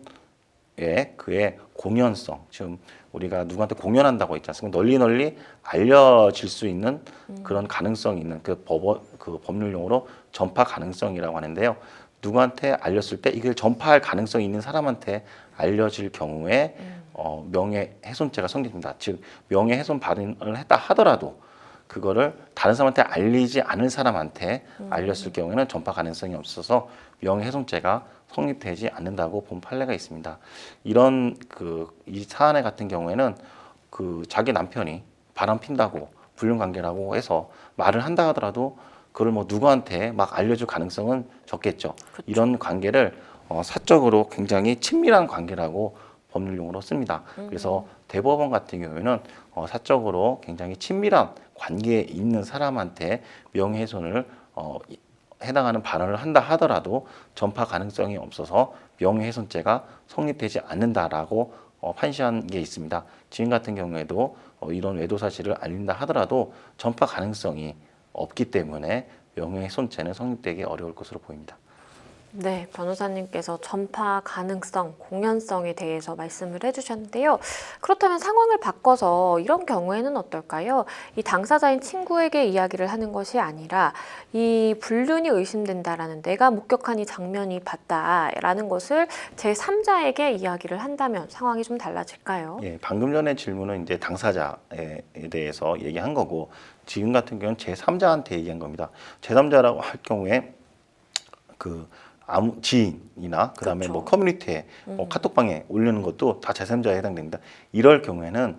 S2: 그의 공연성, 지금 우리가 누구한테 공연한다고 했지 않습니까? 널리 알려질 수 있는 그런 가능성이 있는 그 법률 용어로 전파 가능성이라고 하는데요. 누구한테 알렸을 때 이걸 전파할 가능성이 있는 사람한테 알려질 경우에 명예훼손죄가 성립됩니다. 즉 명예훼손 발언을 했다 하더라도 그거를 다른 사람한테 알리지 않은 사람한테 알렸을 경우에는 전파 가능성이 없어서 명예훼손죄가 성립되지 않는다고 본 판례가 있습니다. 이 사안에 같은 경우에는 자기 남편이 바람 핀다고 불륜 관계라고 해서 말을 한다 하더라도 그걸 누구한테 막 알려줄 가능성은 적겠죠. 그렇죠. 이런 관계를 사적으로 굉장히 친밀한 관계라고 법률 용어로 씁니다. 그래서 대법원 같은 경우에는 사적으로 굉장히 친밀한 관계에 있는 사람한테 명예훼손을 해당하는 발언을 한다 하더라도 전파 가능성이 없어서 명예훼손죄가 성립되지 않는다라고 판시한 게 있습니다. 지금 같은 경우에도 이런 외도 사실을 알린다 하더라도 전파 가능성이 없기 때문에 명예훼손죄는 성립되기 어려울 것으로 보입니다.
S1: 네, 변호사님께서 전파 가능성, 공연성에 대해서 말씀을 해주셨는데요. 그렇다면 상황을 바꿔서 이런 경우에는 어떨까요? 이 당사자인 친구에게 이야기를 하는 것이 아니라 이 불륜이 의심된다라는 내가 목격한 이 장면이 봤다라는 것을 제3자에게 이야기를 한다면 상황이 좀 달라질까요?
S2: 예, 방금 전에 질문은 이제 당사자에 대해서 얘기한 거고 지금 같은 경우는 제3자한테 얘기한 겁니다. 제3자라고 할 경우에 지인이나 그다음에
S1: 그렇죠.
S2: 커뮤니티에 카톡방에 올리는 것도 다 제3자에 해당됩니다. 이럴 경우에는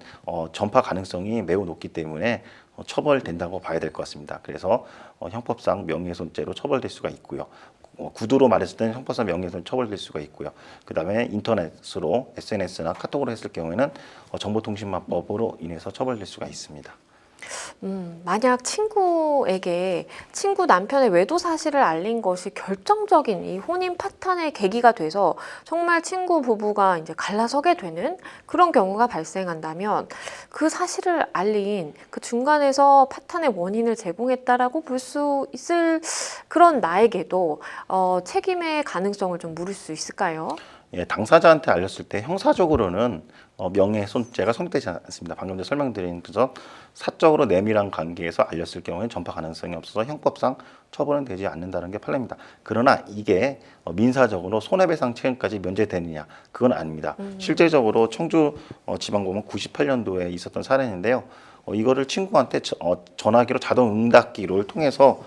S2: 전파 가능성이 매우 높기 때문에 처벌된다고 봐야 될 것 같습니다. 그래서 형법상 명예훼손죄로 처벌될 수가 있고요. 구두로 말했을 때는 형법상 명예훼손 처벌될 수가 있고요. 그다음에 인터넷으로 SNS나 카톡으로 했을 경우에는 정보통신망법으로 인해서 처벌될 수가 있습니다.
S1: 만약 친구에게 친구 남편의 외도 사실을 알린 것이 결정적인 이 혼인 파탄의 계기가 돼서 정말 친구 부부가 이제 갈라서게 되는 그런 경우가 발생한다면 그 사실을 알린 그 중간에서 파탄의 원인을 제공했다라고 볼 수 있을 그런 나에게도 책임의 가능성을 좀 물을 수 있을까요?
S2: 예, 당사자한테 알렸을 때 형사적으로는 명예훼손죄가 성립되지 않습니다. 방금 전에 설명드린 그래서 사적으로 내밀한 관계에서 알렸을 경우에 전파 가능성이 없어서 형법상 처벌은 되지 않는다는 게 판례입니다. 그러나 이게 민사적으로 손해배상 책임까지 면제되느냐 그건 아닙니다. 실제적으로 청주 지방법원 98년도에 있었던 사례인데요. 이거를 친구한테 전화기로 자동 응답기를 통해서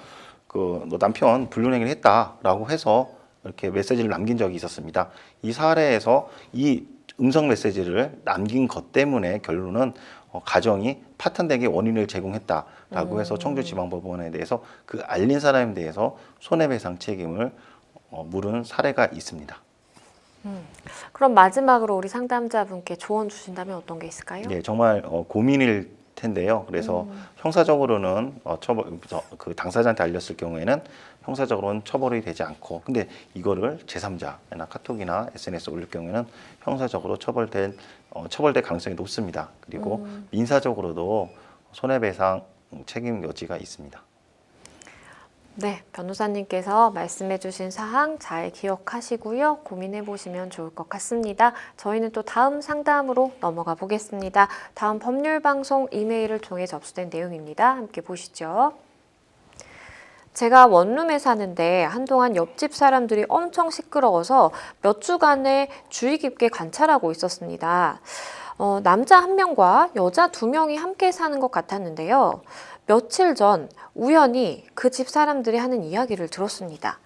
S2: 너 남편 불륜행위를 했다라고 해서 이렇게 메시지를 남긴 적이 있었습니다. 이 사례에서 이 음성 메시지를 남긴 것 때문에 결론은 가정이 파탄되게 원인을 제공했다라고 해서 청주지방법원에 대해서 그 알린 사람에 대해서 손해배상 책임을 물은 사례가 있습니다.
S1: 그럼 마지막으로 우리 상담자분께 조언 주신다면 어떤 게 있을까요?
S2: 네, 정말 고민일 텐데요. 그래서 형사적으로는 그 당사자한테 알렸을 경우에는 형사적으로는 처벌이 되지 않고, 근데 이거를 제3자나 카톡이나 SNS 올릴 경우에는 형사적으로 처벌될 가능성이 높습니다. 그리고 민사적으로도 손해배상 책임 여지가 있습니다.
S1: 네, 변호사님께서 말씀해주신 사항 잘 기억하시고요. 고민해보시면 좋을 것 같습니다. 저희는 또 다음 상담으로 넘어가 보겠습니다. 다음 법률방송 이메일을 통해 접수된 내용입니다. 함께 보시죠. 제가 원룸에 사는데 한동안 옆집 사람들이 엄청 시끄러워서 몇 주간에 주의 깊게 관찰하고 있었습니다. 남자 한 명과 여자 두 명이 함께 사는 것 같았는데요. 며칠 전 우연히 그 집 사람들이 하는 이야기를 들었습니다.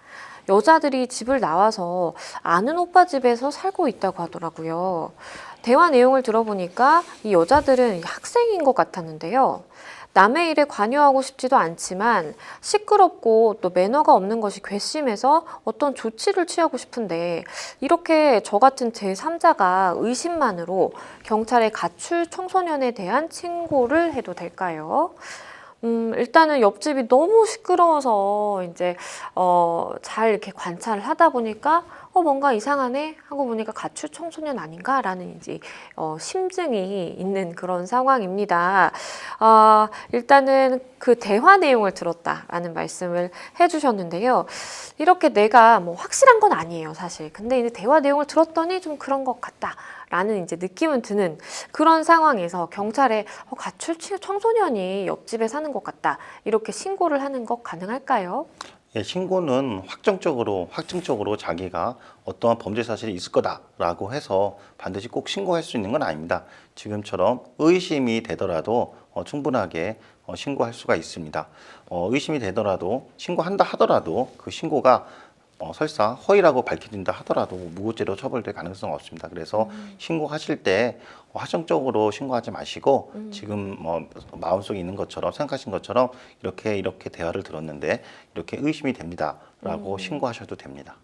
S1: 여자들이 집을 나와서 아는 오빠 집에서 살고 있다고 하더라고요. 대화 내용을 들어보니까 이 여자들은 학생인 것 같았는데요. 남의 일에 관여하고 싶지도 않지만 시끄럽고 또 매너가 없는 것이 괘씸해서 어떤 조치를 취하고 싶은데 이렇게 저 같은 제3자가 의심만으로 경찰에 가출 청소년에 대한 신고를 해도 될까요? 일단은 옆집이 너무 시끄러워서 이제 잘 이렇게 관찰을 하다 보니까 뭔가 이상하네 하고 보니까 가출 청소년 아닌가라는 이제 심증이 있는 그런 상황입니다. 일단은 그 대화 내용을 들었다라는 말씀을 해주셨는데요. 이렇게 내가 뭐 확실한 건 아니에요, 사실. 근데 이제 대화 내용을 들었더니 좀 그런 것 같다. 라는 이제 느낌은 드는 그런 상황에서 경찰에 가출 청소년이 옆집에 사는 것 같다. 이렇게 신고를 하는 것 가능할까요?
S2: 예, 신고는 확증적으로 자기가 어떠한 범죄 사실이 있을 거다라고 해서 반드시 꼭 신고할 수 있는 건 아닙니다. 지금처럼 의심이 되더라도 충분하게 신고할 수가 있습니다. 의심이 되더라도 신고한다 하더라도 그 신고가 설사 허위라고 밝혀진다 하더라도 무고죄로 처벌될 가능성은 없습니다. 그래서 신고하실 때 확정적으로 신고하지 마시고 지금 마음속에 있는 것처럼 생각하신 것처럼 이렇게 대화를 들었는데 이렇게 의심이 됩니다라고 신고하셔도 됩니다.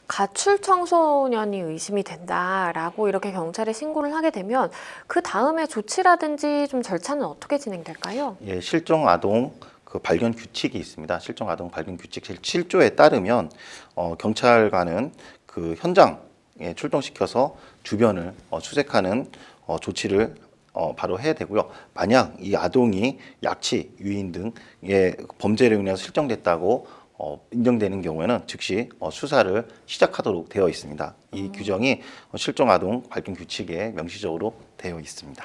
S1: 가출 청소년이 의심이 된다라고 이렇게 경찰에 신고를 하게 되면 그 다음에 조치라든지 좀 절차는 어떻게 진행될까요?
S2: 예, 실종 아동 그 발견 규칙이 있습니다. 실종 아동 발견 규칙 제7조에 따르면 경찰관은 그 현장에 출동시켜서 주변을 추적하는 조치를 바로 해야 되고요. 만약 이 아동이 약취, 유인 등의 범죄로 인해서 실종됐다고 인정되는 경우에는 즉시 수사를 시작하도록 되어 있습니다. 이 규정이 실종 아동 발견 규칙에 명시적으로 되어 있습니다.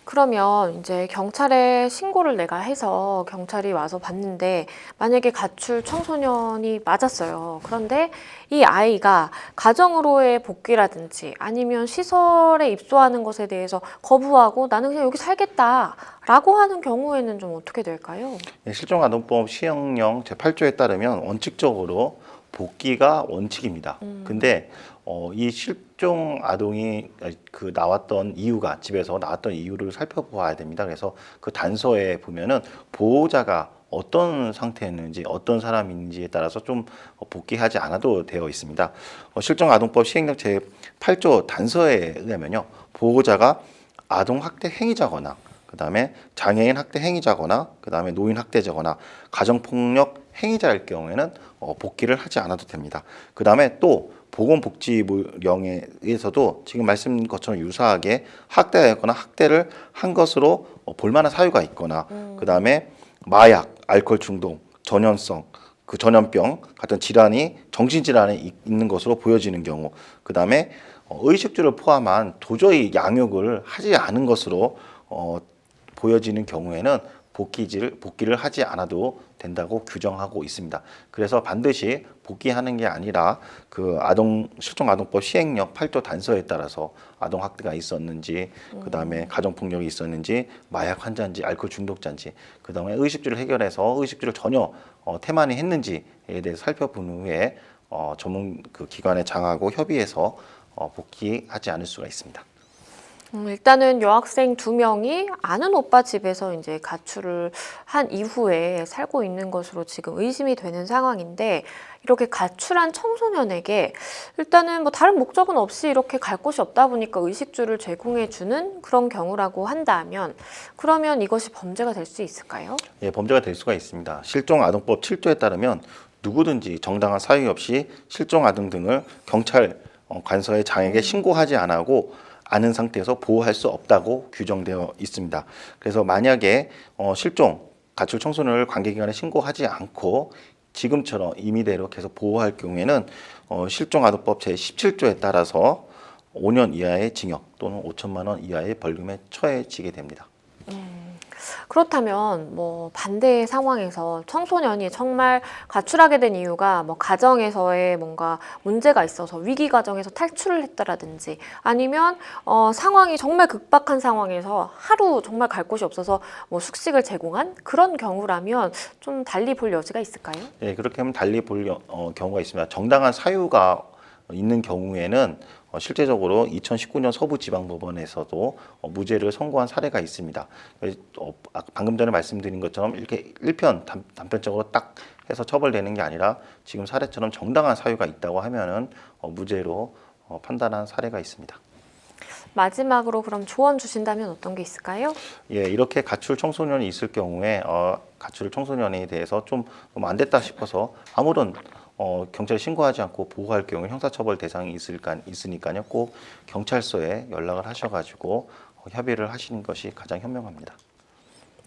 S1: 그러면 이제 경찰에 신고를 내가 해서 경찰이 와서 봤는데 만약에 가출 청소년이 맞았어요. 그런데 이 아이가 가정으로의 복귀라든지 아니면 시설에 입소하는 것에 대해서 거부하고 나는 그냥 여기 살겠다라고 하는 경우에는 좀 어떻게 될까요?
S2: 실종아동법 시행령 제8조에 따르면 원칙적으로 복귀가 원칙입니다. 근데 이 실종 아동이 그 나왔던 이유가 집에서 나왔던 이유를 살펴보아야 됩니다. 그래서 그 단서에 보면은 보호자가 어떤 상태였는지 어떤 사람인지에 따라서 좀 복귀하지 않아도 되어 있습니다. 실종아동법 시행령 제8조 단서에 의하면요, 보호자가 아동 학대 행위자거나 그다음에 장애인 학대 행위자거나 그다음에 노인 학대자거나 가정폭력 행위자일 경우에는 복귀를 하지 않아도 됩니다. 그다음에 또 보건복지부령에 의해서도 지금 말씀 것처럼 유사하게 학대하거나 학대를 한 것으로 볼만한 사유가 있거나 그다음에 마약, 알코올 중독, 전염성, 그 전염병 같은 질환이 정신질환에 있는 것으로 보여지는 경우, 그다음에 의식주를 포함한 도저히 양육을 하지 않은 것으로 보여지는 경우에는 복귀를 하지 않아도 된다고 규정하고 있습니다. 그래서 반드시 복귀하는 게 아니라 그 실종아동법 시행령 8조 단서에 따라서 아동 학대가 있었는지, 그다음에 가정폭력이 있었는지, 마약 환자인지, 알코올 중독자인지, 그다음에 의식주를 해결해서 의식주를 전혀 태만히 했는지에 대해서 살펴본 후에 전문 그 기관에 장하고 협의해서 복귀하지 않을 수가 있습니다.
S1: 일단은 여학생 2명이 아는 오빠 집에서 이제 가출을 한 이후에 살고 있는 것으로 지금 의심이 되는 상황인데, 이렇게 가출한 청소년에게 일단은 뭐 다른 목적은 없이 이렇게 갈 곳이 없다 보니까 의식주를 제공해 주는 그런 경우라고 한다면, 그러면 이것이 범죄가 될 수 있을까요?
S2: 예, 범죄가 될 수가 있습니다. 실종아동법 7조에 따르면 누구든지 정당한 사유 없이 실종아동 등을 경찰 관서에 장에게 신고하지 않고 아는 상태에서 보호할 수 없다고 규정되어 있습니다. 그래서 만약에 가출 청소년을 관계기관에 신고하지 않고 지금처럼 임의대로 계속 보호할 경우에는 실종아동법 제17조에 따라서 5년 이하의 징역 또는 5천만 원 이하의 벌금에 처해지게 됩니다.
S1: 그렇다면 뭐 반대의 상황에서 청소년이 정말 가출하게 된 이유가 뭐 가정에서의 뭔가 문제가 있어서 위기 과정에서 탈출을 했다라든지 아니면 상황이 정말 극박한 상황에서 하루 정말 갈 곳이 없어서 뭐 숙식을 제공한 그런 경우라면 좀 달리 볼 여지가 있을까요?
S2: 예, 그렇게 하면 달리 볼 경우가 있습니다. 정당한 사유가 있는 경우에는 실제적으로 2019년 서부지방법원에서도 무죄를 선고한 사례가 있습니다. 방금 전에 말씀드린 것처럼 이렇게 단편적으로 딱 해서 처벌되는 게 아니라 지금 사례처럼 정당한 사유가 있다고 하면은 무죄로 판단한 사례가 있습니다.
S1: 마지막으로 그럼 조언 주신다면 어떤 게 있을까요?
S2: 예, 이렇게 가출 청소년이 있을 경우에 가출 청소년에 대해서 좀 너무 안 됐다 싶어서 아무런 경찰에 신고하지 않고 보호할 경우 형사처벌 대상이 있으니까요. 꼭 경찰서에 연락을 하셔가지고 협의를 하시는 것이 가장 현명합니다.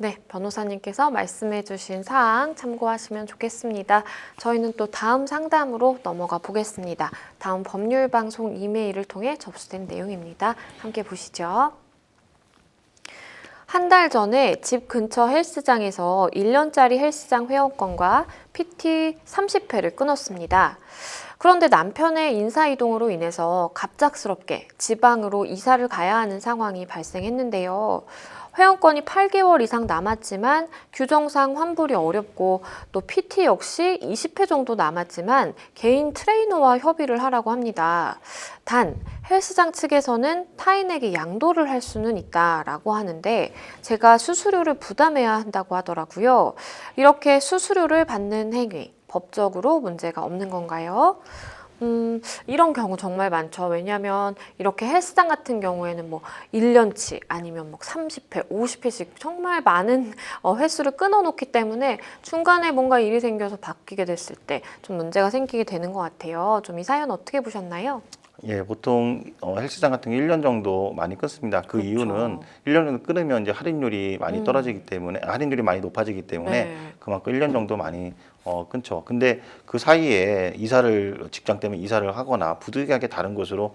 S1: 네, 변호사님께서 말씀해 주신 사항 참고하시면 좋겠습니다. 저희는 또 다음 상담으로 넘어가 보겠습니다. 다음 법률방송 이메일을 통해 접수된 내용입니다. 함께 보시죠. 한 달 전에 집 근처 헬스장에서 1년짜리 헬스장 회원권과 PT 30회를 끊었습니다. 그런데 남편의 인사이동으로 인해서 갑작스럽게 지방으로 이사를 가야 하는 상황이 발생했는데요. 회원권이 8개월 이상 남았지만 규정상 환불이 어렵고 또 PT 역시 20회 정도 남았지만 개인 트레이너와 협의를 하라고 합니다. 단 헬스장 측에서는 타인에게 양도를 할 수는 있다라고 하는데 제가 수수료를 부담해야 한다고 하더라고요. 이렇게 수수료를 받는 행위 법적으로 문제가 없는 건가요? 이런 경우 정말 많죠. 왜냐하면 이렇게 헬스장 같은 경우에는 뭐 1년치 아니면 뭐 30회, 50회씩 정말 많은 횟수를 끊어놓기 때문에 중간에 뭔가 일이 생겨서 바뀌게 됐을 때 좀 문제가 생기게 되는 것 같아요. 좀 이 사연 어떻게 보셨나요?
S2: 예, 보통 헬스장 같은 게 1년 정도 많이 끊습니다. 그
S1: 그렇죠.
S2: 이유는 1년 정도 끊으면 이제 할인율이 많이 떨어지기 때문에 할인율이 많이 높아지기 때문에
S1: 네.
S2: 그만큼 1년 정도 많이 끊죠. 근데 그 사이에 직장 때문에 이사를 하거나 부득이하게 다른 곳으로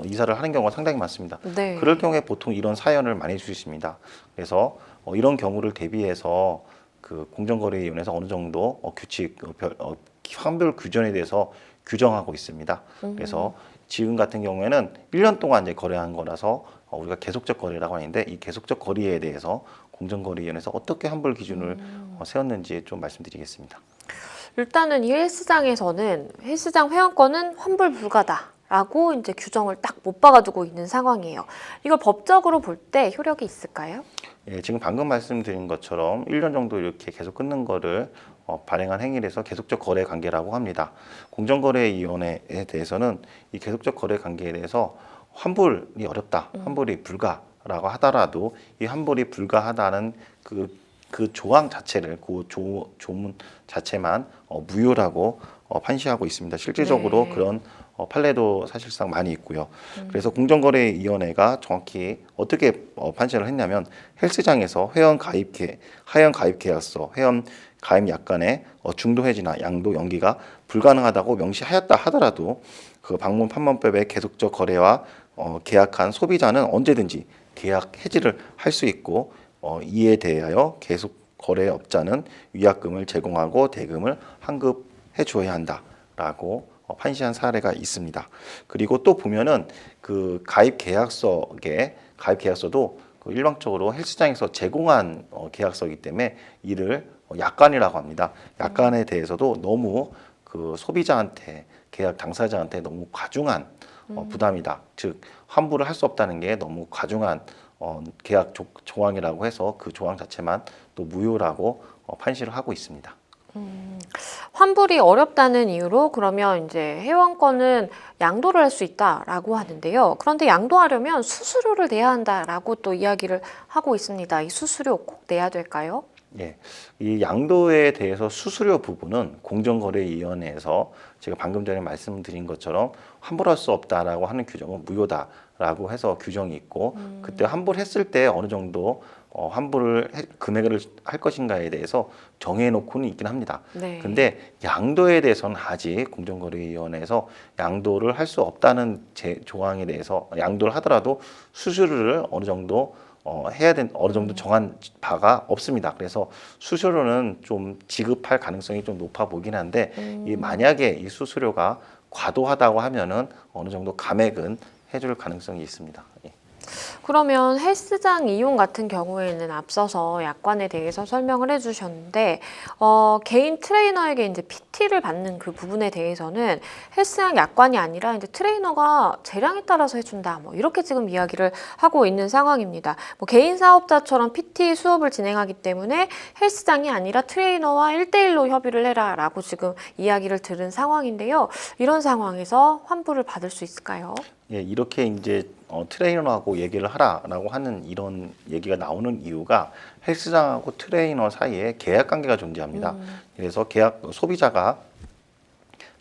S2: 이사를 하는 경우가 상당히 많습니다.
S1: 네.
S2: 그럴 경우에 보통 이런 사연을 많이 주십니다. 그래서 이런 경우를 대비해서 그 공정거래위원회에서 어느 정도 환불 규정에 대해서 규정하고 있습니다. 그래서 지금 같은 경우에는 1년 동안 이제 거래한 거라서 우리가 계속적 거래라고 하는데 이 계속적 거래에 대해서 공정거래위원회에서 어떻게 환불 기준을 세웠는지 좀 말씀드리겠습니다.
S1: 일단은 이 헬스장에서는 헬스장 회원권은 환불 불가다라고 이제 규정을 딱 못 박아두고 있는 상황이에요. 이걸 법적으로 볼 때 효력이 있을까요?
S2: 예, 지금 방금 말씀드린 것처럼 1년 정도 이렇게 계속 끊는 거를 발행한 행위에서 계속적 거래 관계라고 합니다. 공정거래위원회에 대해서는 이 계속적 거래 관계에 대해서 환불이 어렵다, 환불이 불가라고 하더라도 이 환불이 불가하다는 그 조항 자체를 조문 자체만 무효라고 판시하고 있습니다. 실질적으로
S1: 네.
S2: 그런 판례도 사실상 많이 있고요. 그래서 공정거래위원회가 정확히 어떻게 판시를 했냐면 헬스장에서 하연 가입 계약서, 회원 가입 약관의 중도 해지나 양도 연기가 불가능하다고 명시하였다 하더라도 그 방문 판매법의 계속적 거래와 계약한 소비자는 언제든지 계약 해지를 할 수 있고 이에 대하여 계속 거래업자는 위약금을 제공하고 대금을 환급해 줘야 한다라고 판시한 사례가 있습니다. 그리고 또 보면은 그 가입 계약서도 일방적으로 헬스장에서 제공한 계약서이기 때문에 이를 약관이라고 합니다. 약관에 대해서도 너무 그 소비자한테 계약 당사자한테 너무 과중한 부담이다. 즉 환불을 할 수 없다는 게 너무 과중한 계약 조항이라고 해서 그 조항 자체만 또 무효라고 판시를 하고 있습니다.
S1: 환불이 어렵다는 이유로 그러면 이제 회원권은 양도를 할 수 있다라고 하는데요. 그런데 양도하려면 수수료를 내야 한다라고 또 이야기를 하고 있습니다. 이 수수료 꼭 내야 될까요?
S2: 예, 이 양도에 대해서 수수료 부분은 공정거래위원회에서 제가 방금 전에 말씀드린 것처럼 환불할 수 없다라고 하는 규정은 무효다라고 해서 규정이 있고 그때 환불했을 때 어느 정도 금액을 할 것인가에 대해서 정해놓고는 있긴 합니다.
S1: 네.
S2: 근데 양도에 대해서는 아직 공정거래위원회에서 양도를 할 수 없다는 조항에 대해서 양도를 하더라도 수수료를 어느 정도 해야 된 어느 정도 정한 바가 없습니다. 그래서 수수료는 좀 지급할 가능성이 좀 높아 보긴 한데 이 만약에 이 수수료가 과도하다고 하면은 어느 정도 감액은 해줄 가능성이 있습니다. 예.
S1: 그러면 헬스장 이용 같은 경우에는 앞서서 약관에 대해서 설명을 해주셨는데 개인 트레이너에게 이제 PT를 받는 그 부분에 대해서는 헬스장 약관이 아니라 이제 트레이너가 재량에 따라서 해준다. 뭐 이렇게 지금 이야기를 하고 있는 상황입니다. 뭐 개인 사업자처럼 PT 수업을 진행하기 때문에 헬스장이 아니라 트레이너와 1대1로 협의를 해라라고 지금 이야기를 들은 상황인데요. 이런 상황에서 환불을 받을 수 있을까요?
S2: 예, 이렇게 이제 트레이너하고 얘기를 하라라고 하는 이런 얘기가 나오는 이유가 헬스장하고 트레이너 사이에 계약 관계가 존재합니다. 그래서 소비자가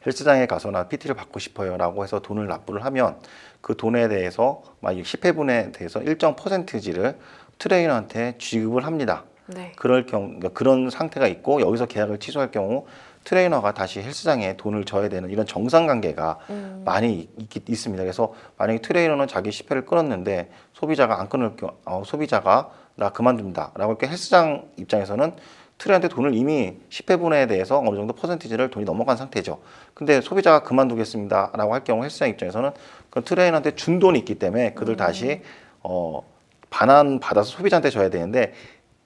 S2: 헬스장에 가서나 PT를 받고 싶어요라고 해서 돈을 납부를 하면 그 돈에 대해서 만약 10회분에 대해서 일정 퍼센티지를 트레이너한테 지급을 합니다.
S1: 네.
S2: 그럴 경우 그러니까 그런 상태가 있고 여기서 계약을 취소할 경우 트레이너가 다시 헬스장에 돈을 줘야 되는 이런 정상관계가 많이 있습니다. 그래서 만약에 트레이너는 자기 10회를 끊었는데 소비자가 안 끊을 경우 소비자가 나 그만둔다라고 이렇게 헬스장 입장에서는 트레이너한테 돈을 이미 10회분에 대해서 어느 정도 퍼센티지를 돈이 넘어간 상태죠. 근데 소비자가 그만두겠습니다라고 할 경우 헬스장 입장에서는 그 트레이너한테 준 돈이 있기 때문에 그들 다시 반환 받아서 소비자한테 줘야 되는데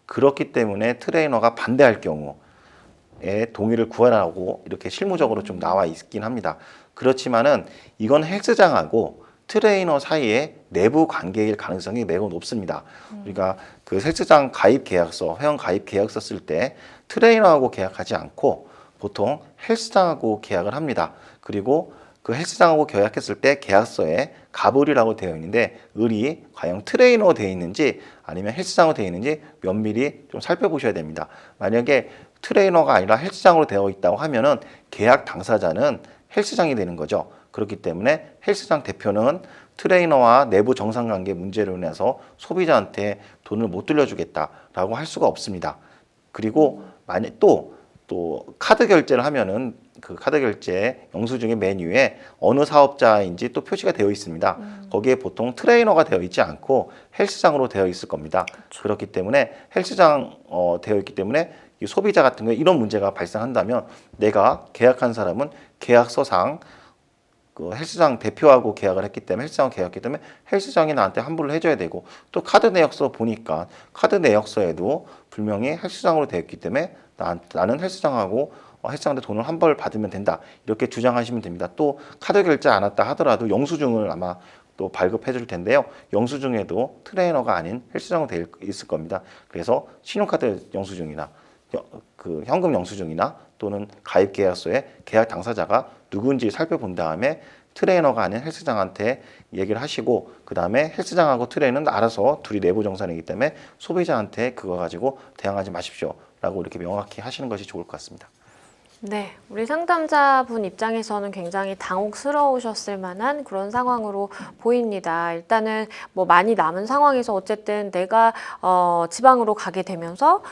S2: 그렇기 때문에 트레이너가 반대할 경우에 동의를 구하라고 이렇게 실무적으로 좀 나와 있긴 합니다. 그렇지만은 이건 헬스장하고 트레이너 사이의 내부 관계일 가능성이 매우 높습니다. 우리가 그 헬스장 가입 계약서, 회원 가입 계약서 쓸 때 트레이너하고 계약하지 않고 보통 헬스장하고 계약을 합니다. 그리고 그 헬스장하고 계약했을 때 계약서에 갑을이라고 되어 있는데 을이 과연 트레이너로 되어 있는지 아니면 헬스장으로 되어 있는지 면밀히 좀 살펴보셔야 됩니다. 만약에 트레이너가 아니라 헬스장으로 되어 있다고 하면은 계약 당사자는 헬스장이 되는 거죠. 그렇기 때문에 헬스장 대표는 트레이너와 내부 정상관계 문제로 인해서 소비자한테 돈을 못 돌려주겠다라고 할 수가 없습니다. 그리고 만약 또 카드 결제를 하면은 그 카드 결제 영수증의 메뉴에 어느 사업자인지 또 표시가 되어 있습니다. 거기에 보통 트레이너가 되어 있지 않고 헬스장으로 되어 있을 겁니다. 그렇기 때문에 헬스장 되어 있기 때문에 이 소비자 같은 경우에 이런 문제가 발생한다면 내가 계약한 사람은 계약서상 그 헬스장 대표하고 계약을 했기 때문에 헬스장 계약했기 때문에 헬스장이 나한테 환불을 해줘야 되고 또 카드 내역서 보니까 카드 내역서에도 분명히 헬스장으로 되어 있기 때문에 나는 헬스장하고 헬스장한테 돈을 환불 받으면 된다 이렇게 주장하시면 됩니다. 또 카드 결제 안 왔다 하더라도 영수증을 아마 또 발급해 줄 텐데요. 영수증에도 트레이너가 아닌 헬스장으로 되어 있을 겁니다. 그래서 신용카드 영수증이나 그 현금 영수증이나 또는 가입 계약서에 계약 당사자가 누군지 살펴본 다음에 트레이너가 아닌 헬스장한테 얘기를 하시고 그 다음에 헬스장하고 트레이너는 알아서 둘이 내부 정산이기 때문에 소비자한테 그거 가지고 대항하지 마십시오 라고 이렇게 명확히 하시는 것이 좋을 것 같습니다.
S1: 네, 우리 상담자분 입장에서는 굉장히 당혹스러우셨을 만한 그런 상황으로 보입니다. 일단은 뭐 많이 남은 상황에서 어쨌든 내가 지방으로 가게 되면서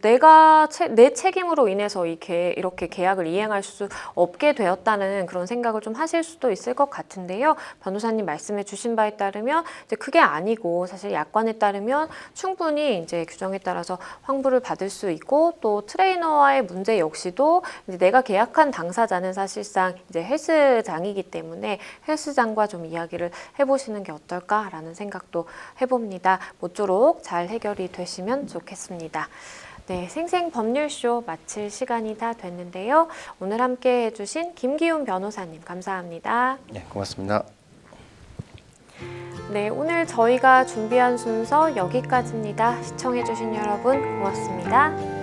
S1: 내 책임으로 인해서 이렇게 계약을 이행할 수 없게 되었다는 그런 생각을 좀 하실 수도 있을 것 같은데요. 변호사님 말씀해 주신 바에 따르면 이제 그게 아니고 사실 약관에 따르면 충분히 이제 규정에 따라서 환불을 받을 수 있고 또 트레이너와의 문제 역시도 이제 내가 계약한 당사자는 사실상 이제 헬스장이기 때문에 헬스장과 좀 이야기를 해보시는 게 어떨까라는 생각도 해봅니다. 모쪼록 잘 해결이 되시면 좋겠습니다. 네, 생생법률쇼 마칠 시간이 다 됐는데요. 오늘 함께 해주신 김기훈 변호사님 감사합니다.
S2: 네, 고맙습니다.
S1: 네, 오늘 저희가 준비한 순서 여기까지입니다. 시청해주신 여러분 고맙습니다.